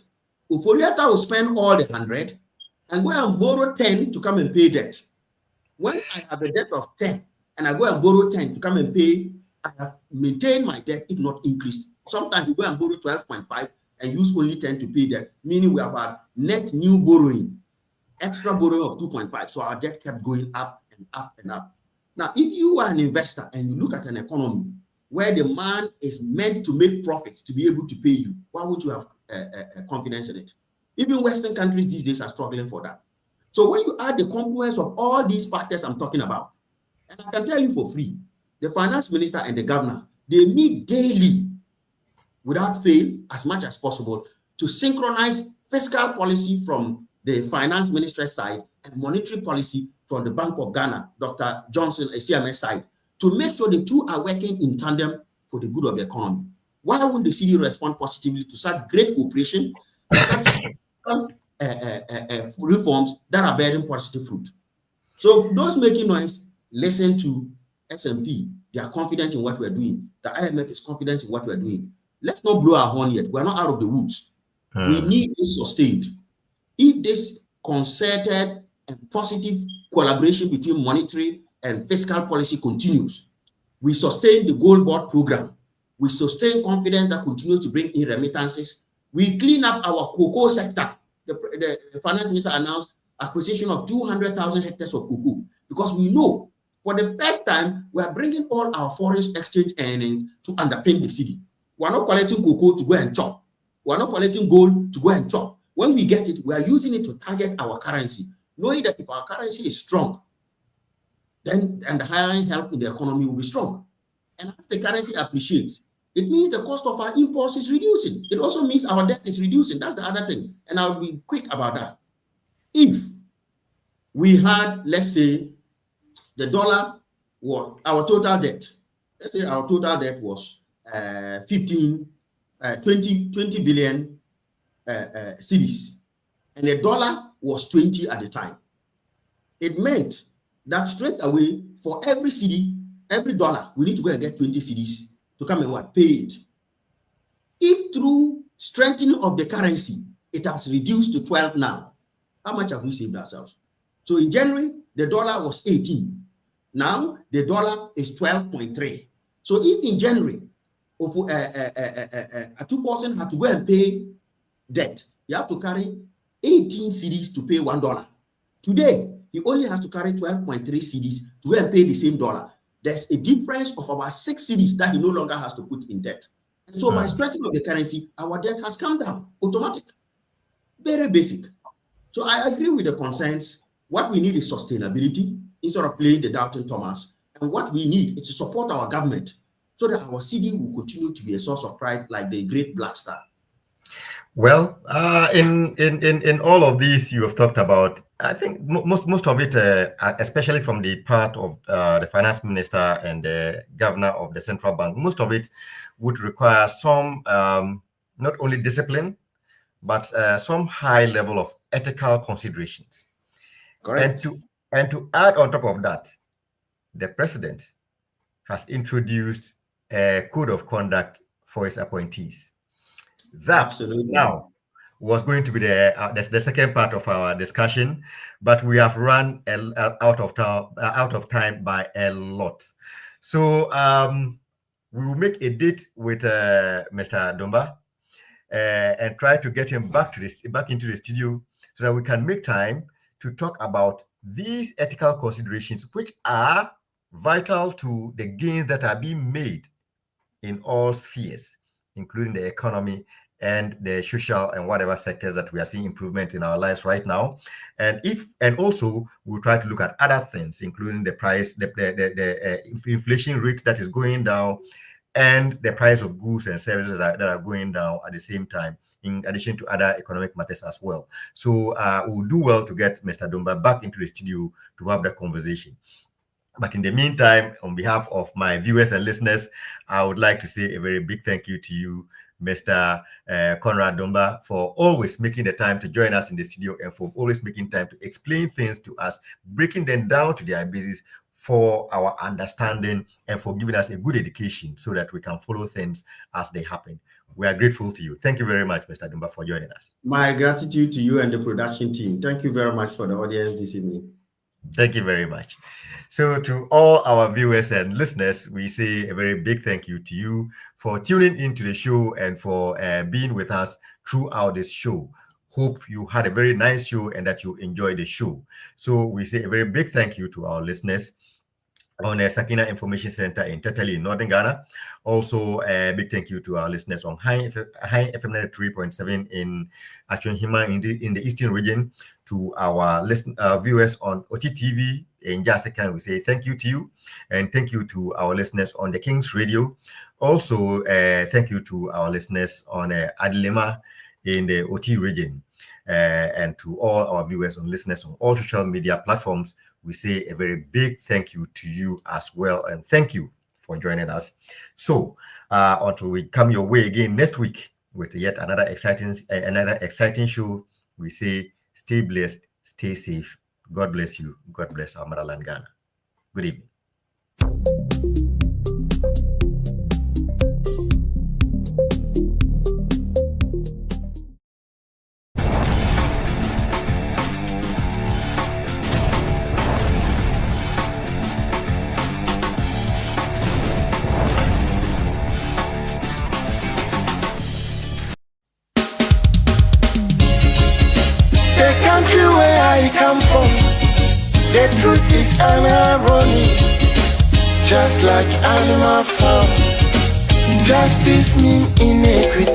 Ufoliata will spend all the 100 and go and borrow 10 to come and pay debt. When I have a debt of 10 and I go and borrow 10 to come and pay, I have maintained my debt, if not increased. Sometimes we go and borrow 12.5 and use only 10 to pay debt, meaning we have had net new borrowing, extra borrowing of 2.5. So our debt kept going up and up and up. Now, if you are an investor and you look at an economy where the man is meant to make profits to be able to pay you, why would you have confidence in it? Even Western countries these days are struggling for that. So when you add the confluence of all these factors I'm talking about, and I can tell you for free, the finance minister and the governor, they meet daily without fail as much as possible to synchronize fiscal policy from the finance minister's side and monetary policy from the Bank of Ghana, Dr. Johnson, a CMS side, to make sure the two are working in tandem for the good of the economy. Why wouldn't the city respond positively to such great cooperation, such reforms that are bearing positive fruit? So those making noise, listen to S&P. They are confident in what we're doing. The IMF is confident in what we're doing. Let's not blow our horn yet. We're not out of the woods. We need this sustained. If this concerted and positive collaboration between monetary and fiscal policy continues, we sustain the gold board program. We sustain confidence that continues to bring in remittances. We clean up our cocoa sector. The finance minister announced acquisition of 200,000 hectares of cocoa because we know for the first time we are bringing all our foreign exchange earnings to underpin the city. We are not collecting cocoa to go and chop. We are not collecting gold to go and chop. When we get it, we are using it to target our currency, knowing that if our currency is strong, then and the higher help in the economy will be strong. And as the currency appreciates, it means the cost of our imports is reducing. It also means our debt is reducing. That's the other thing. And I'll be quick about that. If we had, let's say, the dollar, our total debt, let's say our total debt was 20 billion cedis, and the dollar was 20 at the time. It meant that straight away, for every cedi, every dollar, we need to go and get 20 cedis to come and pay it. If through strengthening of the currency, it has reduced to 12 now, how much have we saved ourselves? So in January, the dollar was 18. Now the dollar is 12.3. So if in January, a 2% had to go and pay debt, you have to carry 18 cedis to pay $1. Today, he only has to carry 12.3 cedis to go and pay the same dollar. There's a difference of about 6 cedis that he no longer has to put in debt. And so by strengthening of the currency, our debt has come down, automatic, very basic. So I agree with the concerns. What we need is sustainability instead of playing the doubting Thomas. And what we need is to support our government so that our city will continue to be a source of pride like the great Black Star. Well, in all of these you have talked about, I think most of it, especially from the part of the finance minister and the governor of the central bank, most of it would require some not only discipline, but some high level of ethical considerations. Correct. And to add on top of that, the president has introduced a code of conduct for his appointees. That Absolutely. Now was going to be the second part of our discussion, but we have run out of time by a lot. So we will make a date with Mr. Domba and try to get him back into the studio so that we can make time to talk about these ethical considerations, which are vital to the gains that are being made in all spheres, including the economy and the social and whatever sectors that we are seeing improvement in our lives right now. And also we'll try to look at other things, including the price, the inflation rate that is going down, and the price of goods and services that are going down at the same time, in addition to other economic matters as well. So we'll do well to get Mr. Domba back into the studio to have that conversation. But in the meantime, on behalf of my viewers and listeners, I would like to say a very big thank you to you, Mr. Conrad Domba, for always making the time to join us in the studio and for always making time to explain things to us, breaking them down to their basis for our understanding and for giving us a good education so that we can follow things as they happen. We are grateful to you. Thank you very much, Mr. Domba, for joining us. My gratitude to you and the production team. Thank you very much for the audience this evening. Thank you very much. So to all our viewers and listeners, we say a very big thank you to you for tuning into the show and for being with us throughout this show. Hope you had a very nice show and that you enjoyed the show. So we say a very big thank you to our listeners on the Sakina Information Center in Teteli in Northern Ghana. Also, a big thank you to our listeners on High FM 3.7 in Achonhima in the Eastern region. To our viewers on OTTV in Jessica, we say thank you to you, and thank you to our listeners on the King's Radio. Also, thank you to our listeners on Adilema in the OT region, and to all our viewers and listeners on all social media platforms. We say a very big thank you to you as well, and thank you for joining us. So until we come your way again next week with yet another exciting show, we say stay blessed, stay safe. God bless you. God bless our motherland, Ghana. Good evening. Come from the truth is an irony, just like animal farm. Justice mean inequity.